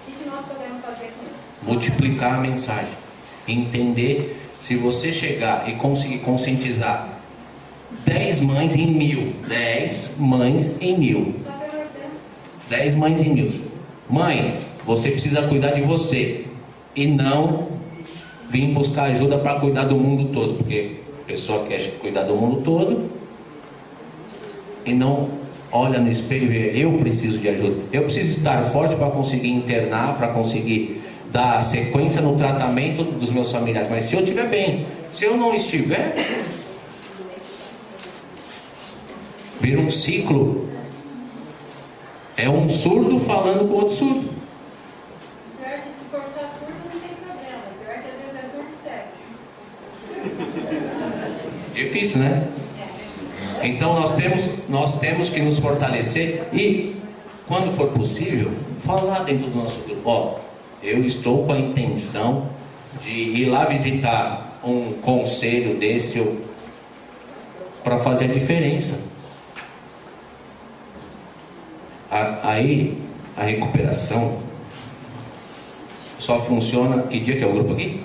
que nós podemos fazer com isso? Multiplicar a mensagem. Entender, se você chegar e conseguir conscientizar 10 mães em 1.000. 10 mães em 1.000. Só para você. 10 mães em 1.000. Mãe, você precisa cuidar de você. E não vir buscar ajuda para cuidar do mundo todo. Porque a pessoa quer cuidar do mundo todo e não olha no espelho e vê, eu preciso de ajuda. Eu preciso estar forte para conseguir internar, para conseguir dar sequência no tratamento dos meus familiares. Mas se eu estiver bem, se eu não estiver, vira um ciclo. É um surdo falando com outro surdo. Pior que se for só surdo não tem problema. Pior que às vezes é surdo cego. Difícil, né? Então nós temos que nos fortalecer e, quando for possível, falar dentro do nosso grupo. Ó, eu estou com a intenção de ir lá visitar um conselho desse para fazer a diferença. Aí a recuperação só funciona. Que dia que é o grupo aqui?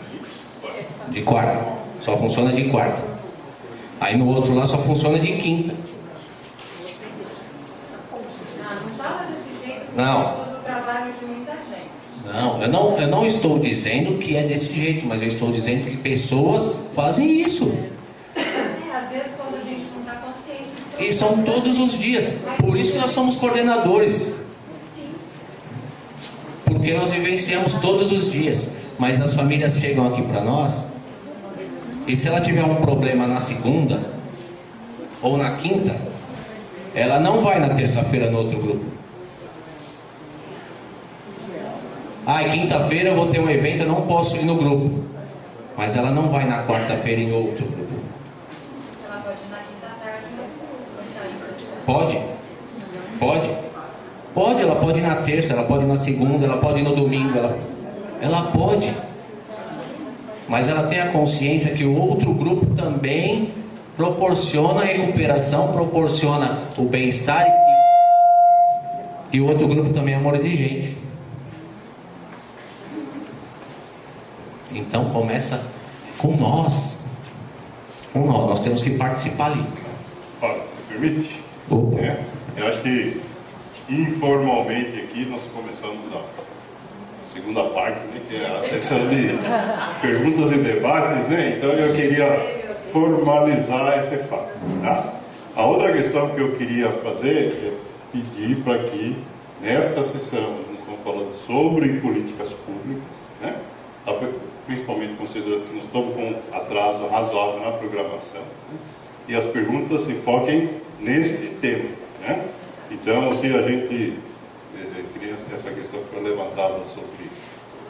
De quarta. Só funciona de quarta. Aí no outro lá só funciona de quinta. Não fala desse jeito. Não. Usa o trabalho de muita gente. Não, eu não estou dizendo que é desse jeito, mas eu estou dizendo que pessoas fazem isso. Às vezes quando a gente não está consciente. E são todos os dias. Por isso que nós somos coordenadores. Sim. Porque nós vivenciamos todos os dias. Mas as famílias chegam aqui para nós. E se ela tiver um problema na segunda ou na quinta, ela não vai na terça-feira no outro grupo. Ah, quinta-feira eu vou ter um evento, eu não posso ir no grupo. mas ela não vai na quarta-feira em outro grupo. Ela pode ir na quinta tarde. Pode? Pode? Pode, ela pode ir na terça, ela pode ir na segunda, ela pode ir no domingo, ela pode. Mas ela tem a consciência que o outro grupo também proporciona a recuperação, proporciona o bem-estar, e o outro grupo também é amor exigente. Então começa com nós. Nós temos que participar ali. Olha, me permite? Eu acho que informalmente aqui nós começamos a segunda parte, né, que é a sessão de perguntas e debates, né? Então eu queria formalizar esse fato, tá? A outra questão que eu queria fazer é pedir para que nesta sessão, nós estamos falando sobre políticas públicas, né? Principalmente considerando que nós estamos com um atraso razoável na programação, né? E as perguntas se foquem neste tema, né? Então, se a gente essa questão que foi levantada sobre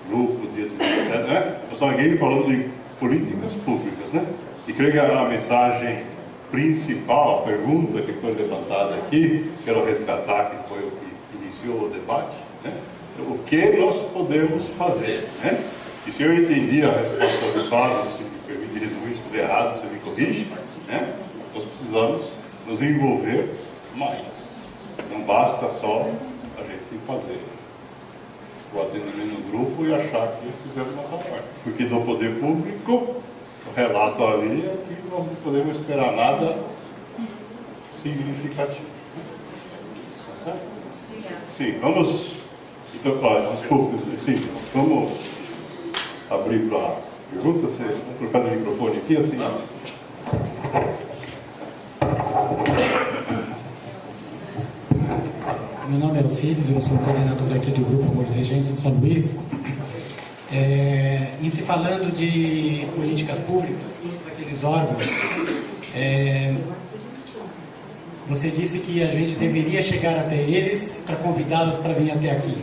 grupo, dia 17, né? Nós estamos aqui falando de políticas públicas, né? E creio que a mensagem principal, a pergunta que foi levantada aqui, quero resgatar, que foi o que iniciou o debate, né? O que nós podemos fazer, né? E se eu entendi a resposta do Fábio, se me permite resumir, se estiver errado, você me corrige, né? Nós precisamos nos envolver mais. Não basta só a gente fazer o atendimento no grupo e achar que fizemos nossa parte. Porque do poder público, o relato ali é que nós não podemos esperar nada significativo. Tá certo? Sim, vamos. Então, desculpe, sim, vamos abrir para perguntas. Vamos trocar de microfone aqui, assim. Meu nome é Alcides, eu sou coordenador aqui do Grupo Amor Exigente de São Luís. Em se falando de políticas públicas, todos aqueles órgãos, você disse que a gente deveria chegar até eles para convidá-los para vir até aqui.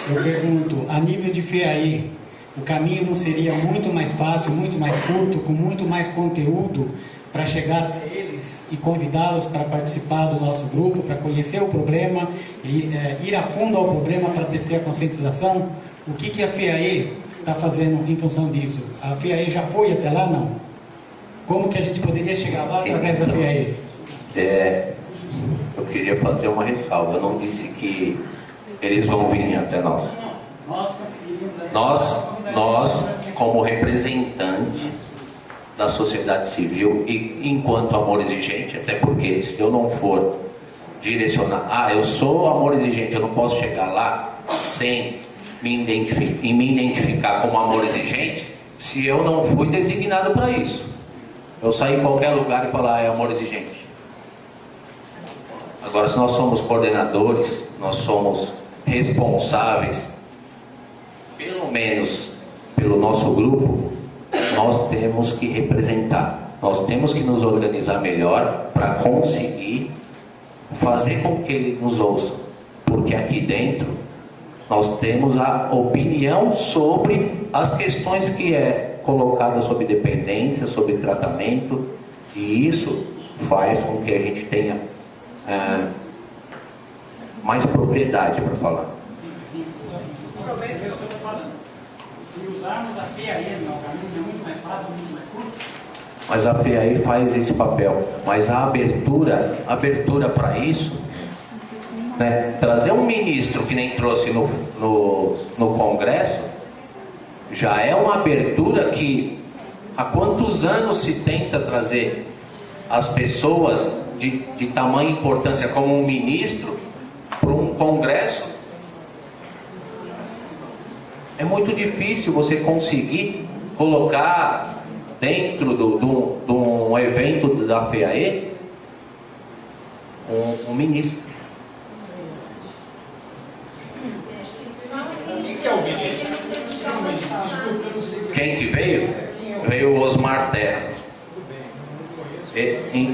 Eu pergunto, a nível de FEAE, o caminho não seria muito mais fácil, muito mais curto, com muito mais conteúdo para chegar até eles e convidá-los para participar do nosso grupo, para conhecer o problema e ir a fundo ao problema para ter a conscientização? O que a FEAE está fazendo em função disso? A FEAE já foi até lá, não? Como que a gente poderia chegar lá através da FEAE? Eu queria fazer uma ressalva. Eu não disse que eles vão vir até nós. Nós, como representante da sociedade civil e enquanto amor exigente, até porque se eu não for direcionar, eu sou amor exigente, eu não posso chegar lá sem me identificar como amor exigente, se eu não fui designado para isso. Eu sair em qualquer lugar e falar, é amor exigente. Agora, se nós somos coordenadores, nós somos responsáveis, pelo menos pelo nosso grupo, nós temos que representar, nós temos que nos organizar melhor para conseguir fazer com que ele nos ouça, porque aqui dentro nós temos a opinião sobre as questões que é colocada sobre dependência, sobre tratamento, e isso faz com que a gente tenha mais propriedade para falar. Se usarmos a FEAE, o caminho é muito mais fácil, muito mais curto. Mas a FEAE faz esse papel. Mas a abertura para isso, né, trazer um ministro que nem trouxe no Congresso, já é uma abertura que há quantos anos se tenta trazer as pessoas de tamanha importância como um ministro para um Congresso. É muito difícil você conseguir colocar dentro de um evento da FEAE um ministro. Quem que veio? Veio o Osmar Terra.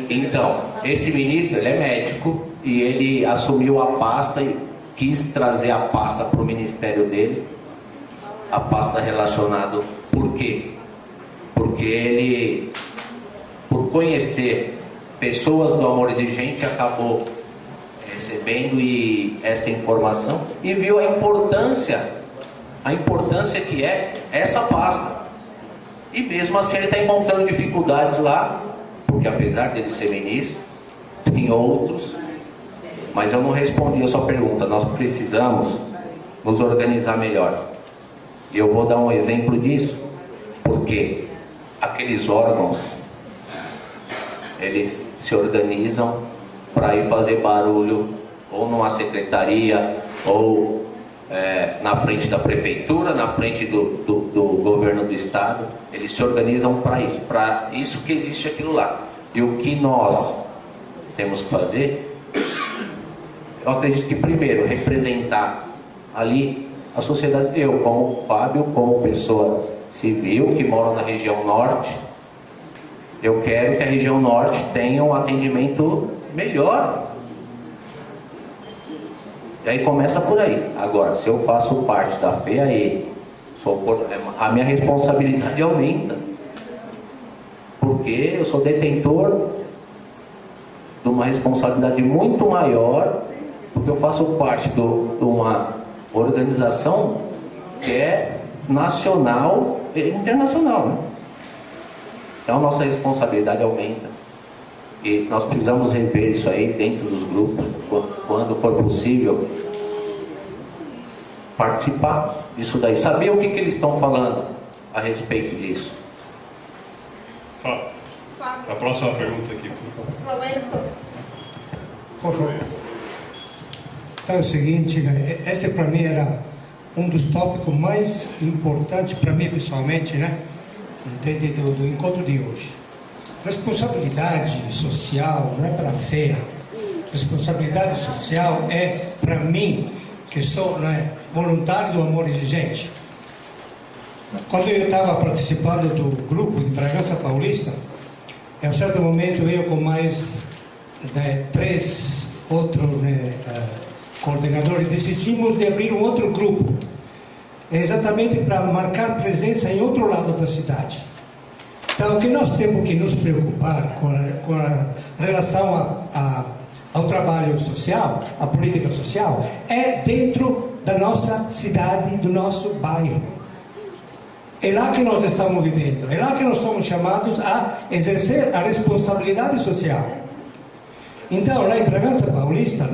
Então, esse ministro, ele é médico e ele assumiu a pasta e quis trazer a pasta para o ministério dele, a pasta relacionada. Por quê? porque ele, por conhecer pessoas do Amor Exigente, acabou recebendo essa informação e viu a importância que é essa pasta. E mesmo assim ele está encontrando dificuldades lá, porque apesar dele ser ministro, tem outros. Mas eu não respondi a sua pergunta. Nós precisamos nos organizar melhor. E eu vou dar um exemplo disso, porque aqueles órgãos, eles se organizam para ir fazer barulho ou numa secretaria ou na frente da prefeitura, na frente do governo do estado. Eles se organizam para isso que existe aquilo lá. E o que nós temos que fazer, eu acredito que primeiro representar ali a sociedade. Eu, como Fábio, como pessoa civil que mora na região norte, eu quero que a região norte tenha um atendimento melhor. E aí começa por aí. Agora, se eu faço parte da FEAE, a minha responsabilidade aumenta, porque eu sou detentor de uma responsabilidade muito maior, porque eu faço parte de uma organização que é nacional e internacional, né? Então a nossa responsabilidade aumenta e nós precisamos rever isso aí dentro dos grupos, quando for possível participar disso daí, saber o que eles estão falando a respeito disso. A próxima pergunta aqui, por favor. Por favor. Então é o seguinte, né? Esse para mim era um dos tópicos mais importantes para mim pessoalmente, né? Entende? Do encontro de hoje. Responsabilidade social não é para feia. Responsabilidade social é para mim, que sou, né, voluntário do Amor Exigente. Quando eu estava participando do grupo de Bragança Paulista, em um certo momento eu com mais 3 outros coordenadores decidimos de abrir um outro grupo, exatamente para marcar presença em outro lado da cidade. Então, o que nós temos que nos preocupar com a relação ao trabalho social, à política social, é dentro da nossa cidade, do nosso bairro. É lá que nós estamos vivendo, é lá que nós somos chamados a exercer a responsabilidade social. Então, lá em Bragança Paulista,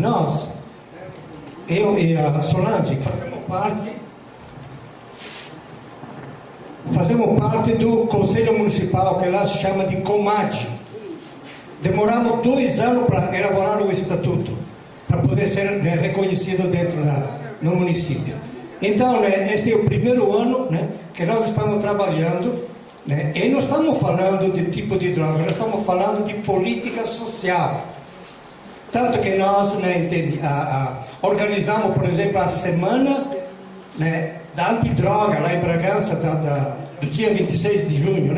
eu e a Solange, fazemos parte do Conselho Municipal, que lá se chama de COMAD. Demoramos 2 anos para elaborar o estatuto, para poder ser reconhecido dentro no município. Então, este é o primeiro ano que nós estamos trabalhando, e não estamos falando de tipo de droga, nós estamos falando de política social. Tanto que nós organizamos, por exemplo, a semana da antidroga lá em Bragança, do dia 26 de junho,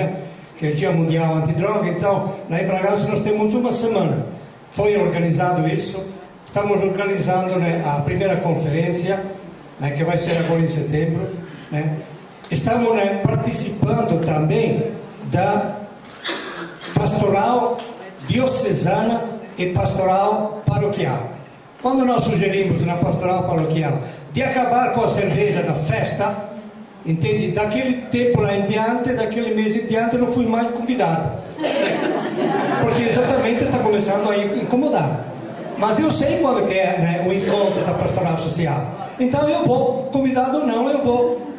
que é o Dia Mundial Antidroga. Então, lá em Bragança nós temos uma semana. Foi organizado isso. Estamos organizando a primeira conferência, que vai ser agora em setembro. Estamos participando também da pastoral diocesana e pastoral paroquial. Quando nós sugerimos na pastoral paroquial de acabar com a cerveja na festa, entende? Daquele tempo lá em diante, daquele mês em diante, eu não fui mais convidado. Porque exatamente está começando a incomodar. Mas eu sei quando que é o encontro da pastoral social. Então eu vou, convidado ou não, eu vou.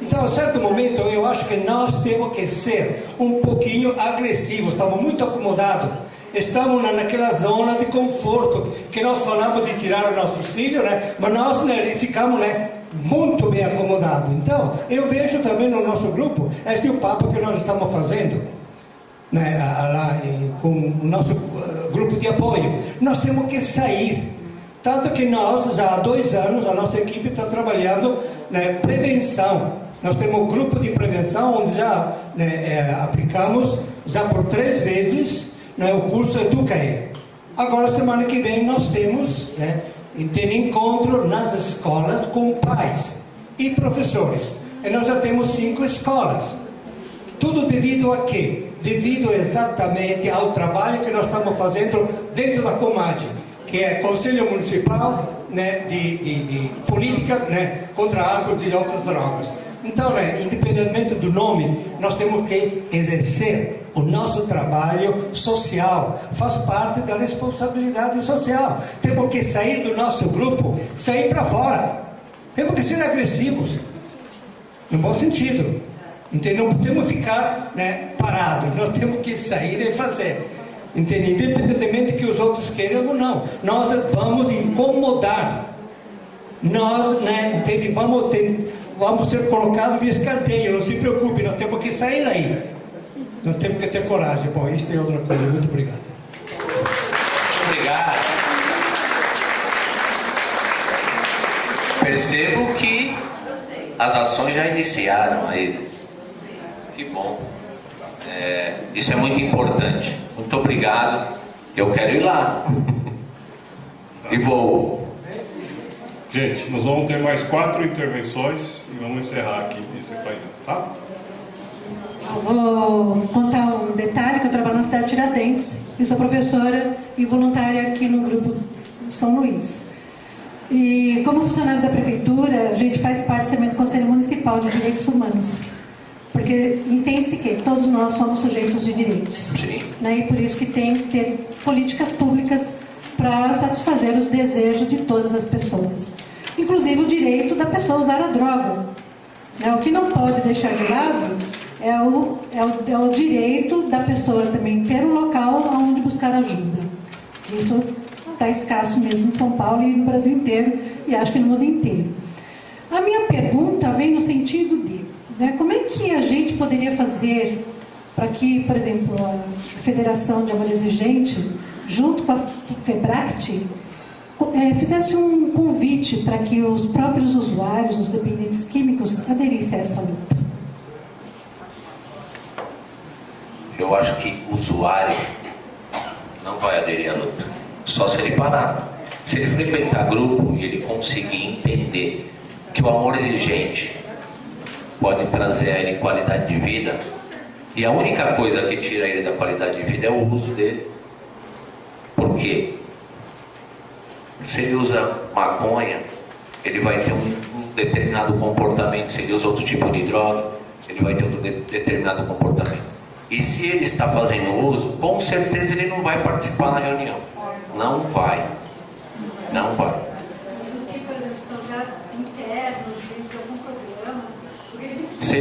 Então, a certo momento, eu acho que nós temos que ser um pouquinho agressivos. Estamos muito acomodados. Estamos naquela zona de conforto que nós falamos de tirar os nossos filhos, mas nós ficamos muito bem acomodados. Então, eu vejo também no nosso grupo, este é o papo que nós estamos fazendo, lá com o nosso grupo de apoio. Nós temos que sair. Tanto que nós, já há 2 anos, a nossa equipe está trabalhando na prevenção. Nós temos um grupo de prevenção onde já aplicamos, já por 3 vezes, o curso Educae. Agora, semana que vem, nós temos encontro nas escolas com pais e professores. E nós já temos 5 escolas. Tudo devido a quê? Devido exatamente ao trabalho que nós estamos fazendo dentro da Comad, que é Conselho Municipal, né, de Política, né, contra álcool e outras drogas. Então, né, independentemente do nome, nós temos que exercer o nosso trabalho social. Faz parte da responsabilidade social. Temos que sair do nosso grupo, sair para fora. Temos que ser agressivos, no bom sentido. Entende? Não podemos ficar, né, parados. Nós temos que sair e fazer. Entende? Independentemente que os outros queiram ou não. Nós vamos incomodar. Nós, né, entende? Vamos ser colocados de escanteio. Não se preocupe, nós temos que sair daí. Nós temos que ter coragem. Bom, isso é outra coisa. Muito obrigado. Obrigado. Percebo que as ações já iniciaram aí. Que bom. Isso é muito importante. Muito obrigado. Eu quero ir lá. E vou. Gente, nós vamos ter mais 4 intervenções e vamos encerrar aqui esse painel, tá? Eu vou contar um detalhe, que eu trabalho na cidade de Tiradentes e sou professora e voluntária aqui no grupo São Luís. E como funcionário da prefeitura, a gente faz parte também do Conselho Municipal de Direitos Humanos. Porque entende-se que todos nós somos sujeitos de direitos. Sim. Né? E por isso que tem que ter políticas públicas para satisfazer os desejos de todas as pessoas. Inclusive o direito da pessoa usar a droga. Né? O que não pode deixar de lado é o direito da pessoa também ter um local onde buscar ajuda. Isso está escasso mesmo em São Paulo e no Brasil inteiro, e acho que no mundo inteiro. A minha pergunta vem no sentido de, né, como é que a gente poderia fazer para que, por exemplo, a Federação de Amor Exigente, junto com a FEBRACT, fizesse um convite para que os próprios usuários, os dependentes químicos, aderissem a essa luta. Eu acho que o usuário não vai aderir à luta, só se ele parar. Se ele frequentar grupo e ele conseguir entender que o amor exigente pode trazer a ele qualidade de vida, e a única coisa que tira ele da qualidade de vida é o uso dele. Por quê? Se ele usa maconha, ele vai ter um determinado comportamento. Se ele usa outro tipo de droga, ele vai ter um determinado comportamento. E se ele está fazendo uso, com certeza ele não vai participar na reunião. Não vai. Não vai. Os que, por exemplo, estão já internos dentro de algum programa, se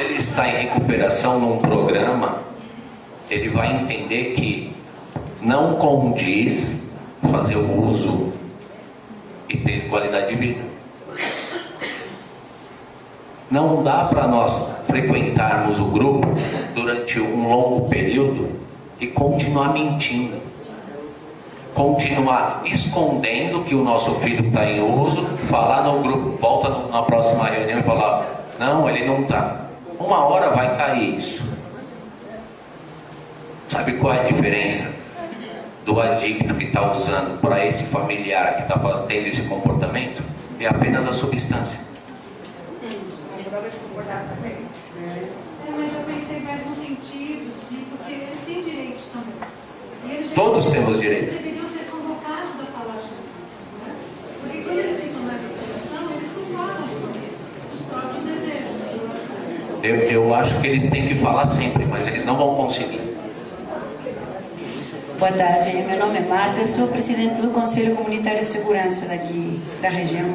ele está em recuperação num programa, ele vai entender que não condiz fazer o uso e ter qualidade de vida. Não dá para nós frequentarmos o grupo durante um longo período e continuar mentindo, continuar escondendo que o nosso filho está em uso, falar no grupo, volta na próxima reunião e falar, não, ele não está. Uma hora vai cair isso. Sabe qual é a diferença do adicto que está usando para esse familiar que está tendo esse comportamento? É apenas a substância. mas eu pensei mais no sentido de, porque eles têm direitos também. E eles Todos temos direitos. Eles deveriam ser convocados a falar sobre isso, né? Porque quando eles ficam na recuperação, eles não falam sobre os próprios desejos. Eu acho que eles têm que falar sempre, mas eles não vão conseguir. Boa tarde, meu nome é Marta, eu sou presidente do Conselho Comunitário de Segurança daqui da região.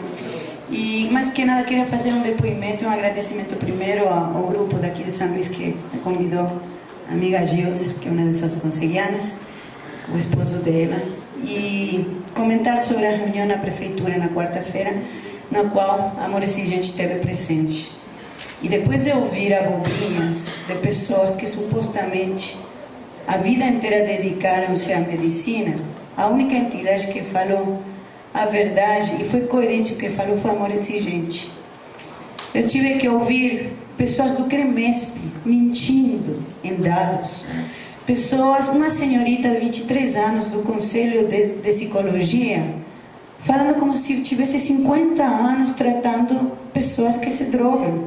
E, mais que nada, queria fazer um depoimento, um agradecimento primeiro ao grupo daqui de São Luís que me convidou, a amiga Gilson, que é uma das suas conselheiras, o esposo dela, e comentar sobre a reunião na prefeitura na quarta-feira, na qual a Amor Exigente esteve presente. E depois de ouvir abobrinhas de pessoas que supostamente a vida inteira dedicaram-se à medicina, a única entidade que falou a verdade e foi coerente o que falou foi Amor Exigente. Eu tive que ouvir pessoas do CREMESP mentindo em dados, pessoas, uma senhorita de 23 anos do Conselho de Psicologia, falando como se tivesse 50 anos tratando pessoas que se drogam.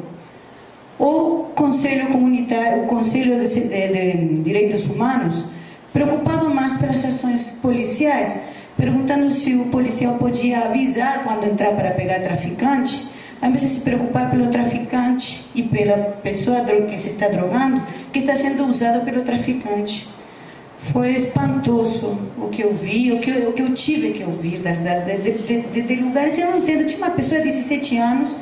O Conselho Comunitário Conselho de Direitos Humanos, preocupado mais pelas ações policiais, perguntando se o policial podia avisar quando entrar para pegar traficante, ao invés de se preocupar pelo traficante e pela pessoa que se está drogando, que está sendo usado pelo traficante. Foi espantoso o que eu vi, o que eu tive que ouvir de lugares. Eu não entendo. Tinha uma pessoa de 17 anos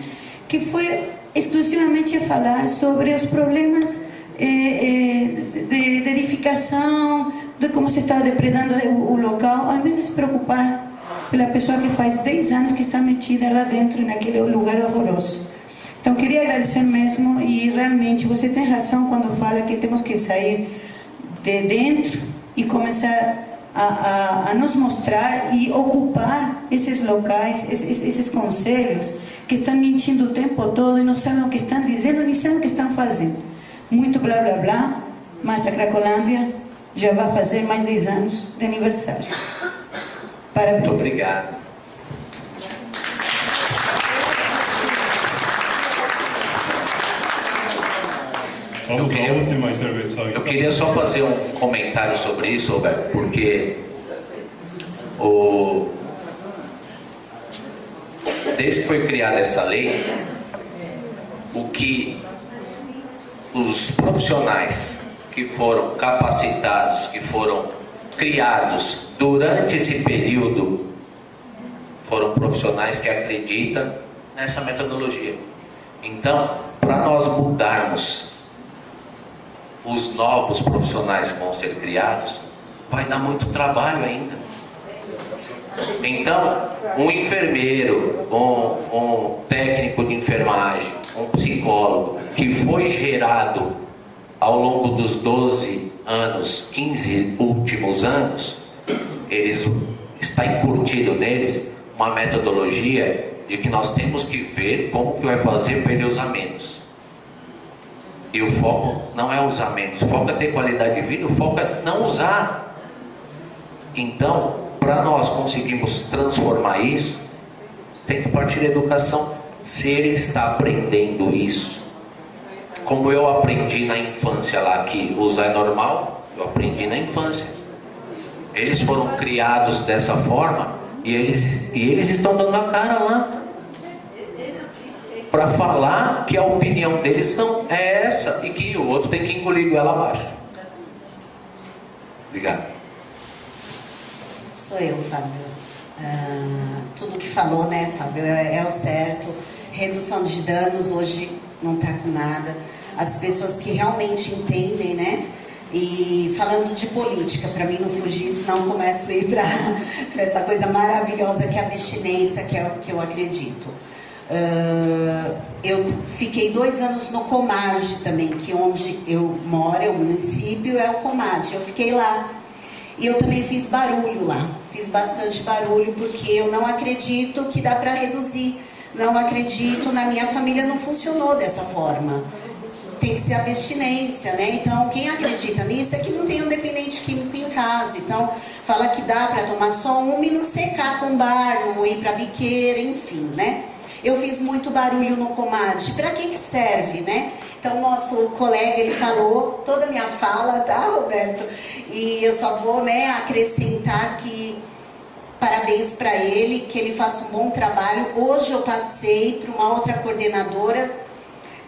que foi exclusivamente a falar sobre os problemas de edificação, de como se está depredando o local, ao invés de se preocupar pela pessoa que faz 10 anos que está metida lá dentro, naquele lugar horroroso. Então, queria agradecer mesmo, e realmente você tem razão quando fala que temos que sair de dentro e começar a nos mostrar e ocupar esses locais, esses conselhos que estão mentindo o tempo todo e não sabem o que estão dizendo, nem sabem o que estão fazendo. Muito blá blá blá, mas a Cracolândia já vai fazer mais 10 anos de aniversário. Parabéns. Muito obrigado. Vamos à última intervenção. Eu queria só fazer um comentário sobre isso, Roberto, porque desde que foi criada essa lei, o que os profissionais que foram capacitados, que foram criados durante esse período, foram profissionais que acreditam nessa metodologia. Então, para nós mudarmos os novos profissionais que vão ser criados, vai dar muito trabalho ainda. Então, um enfermeiro, um técnico de enfermagem, um psicólogo que foi gerado ao longo dos 12 anos, 15 últimos anos, está incutido neles uma metodologia de que nós temos que ver como que vai fazer para ele usar menos. E o foco não é usar menos, o foco é ter qualidade de vida, o foco é não usar. Então, para nós conseguirmos transformar isso, tem que partir da educação. Se ele está aprendendo isso, como eu aprendi na infância lá, que usar é normal, eu aprendi na infância. Eles foram criados dessa forma e eles estão dando a cara lá para falar que a opinião deles não é essa e que o outro tem que engolir ela abaixo. Obrigado. Sou eu, Fábio. Tudo que falou, né, Fábio, é o certo. Redução de danos hoje não está com nada. As pessoas que realmente entendem, né? E falando de política, para mim não fugir, senão eu começo a ir para essa coisa maravilhosa que é a abstinência, que é o que eu acredito. Eu fiquei 2 anos no Comage também, que onde eu moro, o município é o Comage. Eu fiquei lá e eu também fiz barulho lá, fiz bastante barulho, porque eu não acredito que dá para reduzir, não acredito, na minha família não funcionou dessa forma. Tem que ser abstinência, né? Então, quem acredita nisso é que não tem um dependente químico em casa. Então, fala que dá para tomar só uma e não secar com bar, não ir para biqueira, enfim, né? Eu fiz muito barulho no Comade. Para que serve, né? Então, nosso colega, ele falou toda a minha fala, tá, Roberto? E eu só vou, né, acrescentar que parabéns para ele, que ele faça um bom trabalho. Hoje eu passei para uma outra coordenadora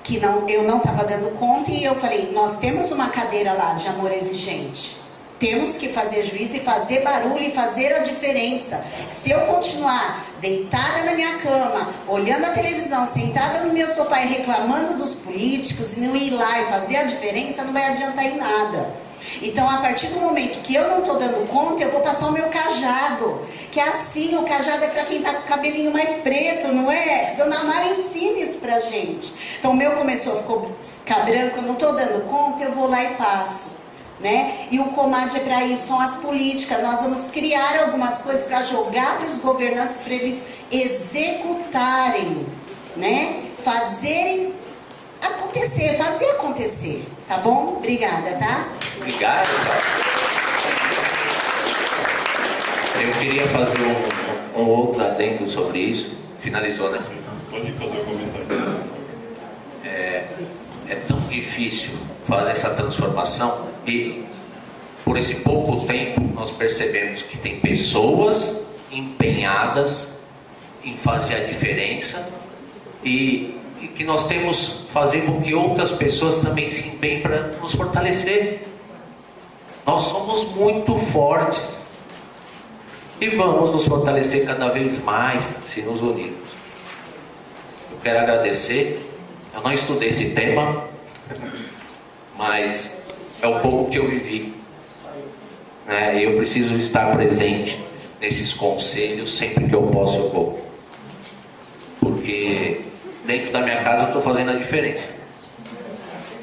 que eu não estava dando conta, e eu falei, nós temos uma cadeira lá de amor exigente, temos que fazer juízo e fazer barulho e fazer a diferença. Se eu continuar deitada na minha cama, olhando a televisão, sentada no meu sofá e reclamando dos políticos, e não ir lá e fazer a diferença, não vai adiantar em nada. Então, a partir do momento que eu não estou dando conta, eu vou passar o meu cajado, que é assim, o cajado é para quem está com o cabelinho mais preto, não é? Dona Mara ensina isso pra gente. Então, o meu começou a ficar branco, eu não estou dando conta, eu vou lá e passo, né? E o Comade é para isso, são as políticas. Nós vamos criar algumas coisas para jogar para os governantes, para eles executarem, né? Fazerem acontecer, fazer acontecer, tá bom? Obrigada, tá? Obrigado. Eu queria fazer um outro adendo sobre isso. Finalizou, né? Pode fazer um comentário. É tão difícil fazer essa transformação e por esse pouco tempo nós percebemos que tem pessoas empenhadas em fazer a diferença e que nós temos que fazer com que outras pessoas também se empenhem para nos fortalecer. Nós somos muito fortes e vamos nos fortalecer cada vez mais se nos unirmos. Eu quero agradecer. Eu não estudei esse tema, mas é o pouco que eu vivi, né? Eu preciso estar presente nesses conselhos sempre que eu posso, eu vou, porque dentro da minha casa eu estou fazendo a diferença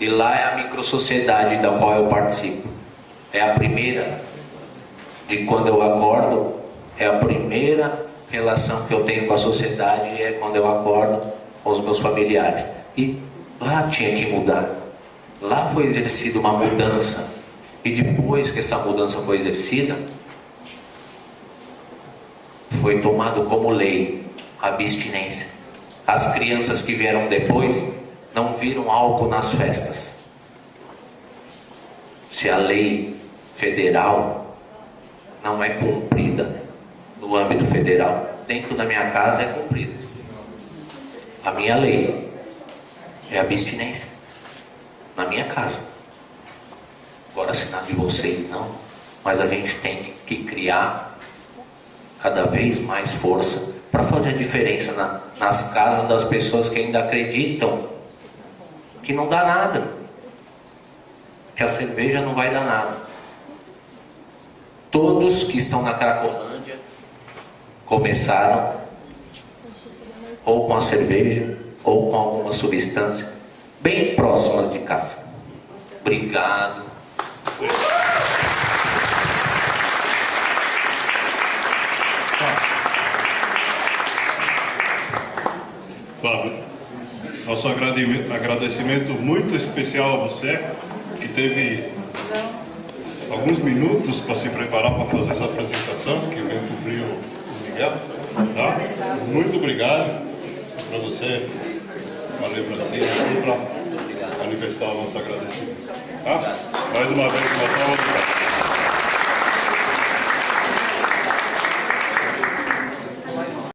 e lá é a microsociedade da qual eu participo. É a primeira, de quando eu acordo, é a primeira relação que eu tenho com a sociedade, é quando eu acordo com os meus familiares. E lá tinha que mudar. Lá foi exercida uma mudança. E depois que essa mudança foi exercida, foi tomado como lei a abstinência. As crianças que vieram depois não viram álcool nas festas. Se a lei federal não é cumprida no âmbito federal, dentro da minha casa é cumprida. A minha lei é abstinência na minha casa. Agora, se na de vocês não, mas a gente tem que criar cada vez mais força para fazer a diferença nas casas das pessoas que ainda acreditam que não dá nada, que a cerveja não vai dar nada. Todos que estão na Cracolândia começaram ou com a cerveja ou com alguma substância bem próximas de casa. Obrigado. Fábio, nosso agradecimento muito especial a você, que teve alguns minutos para se preparar para fazer essa apresentação, que vem cumprir o Miguel. Tá? Muito obrigado para você, valeu para si, para manifestar o nosso agradecimento. Tá? Mais uma vez, uma salva.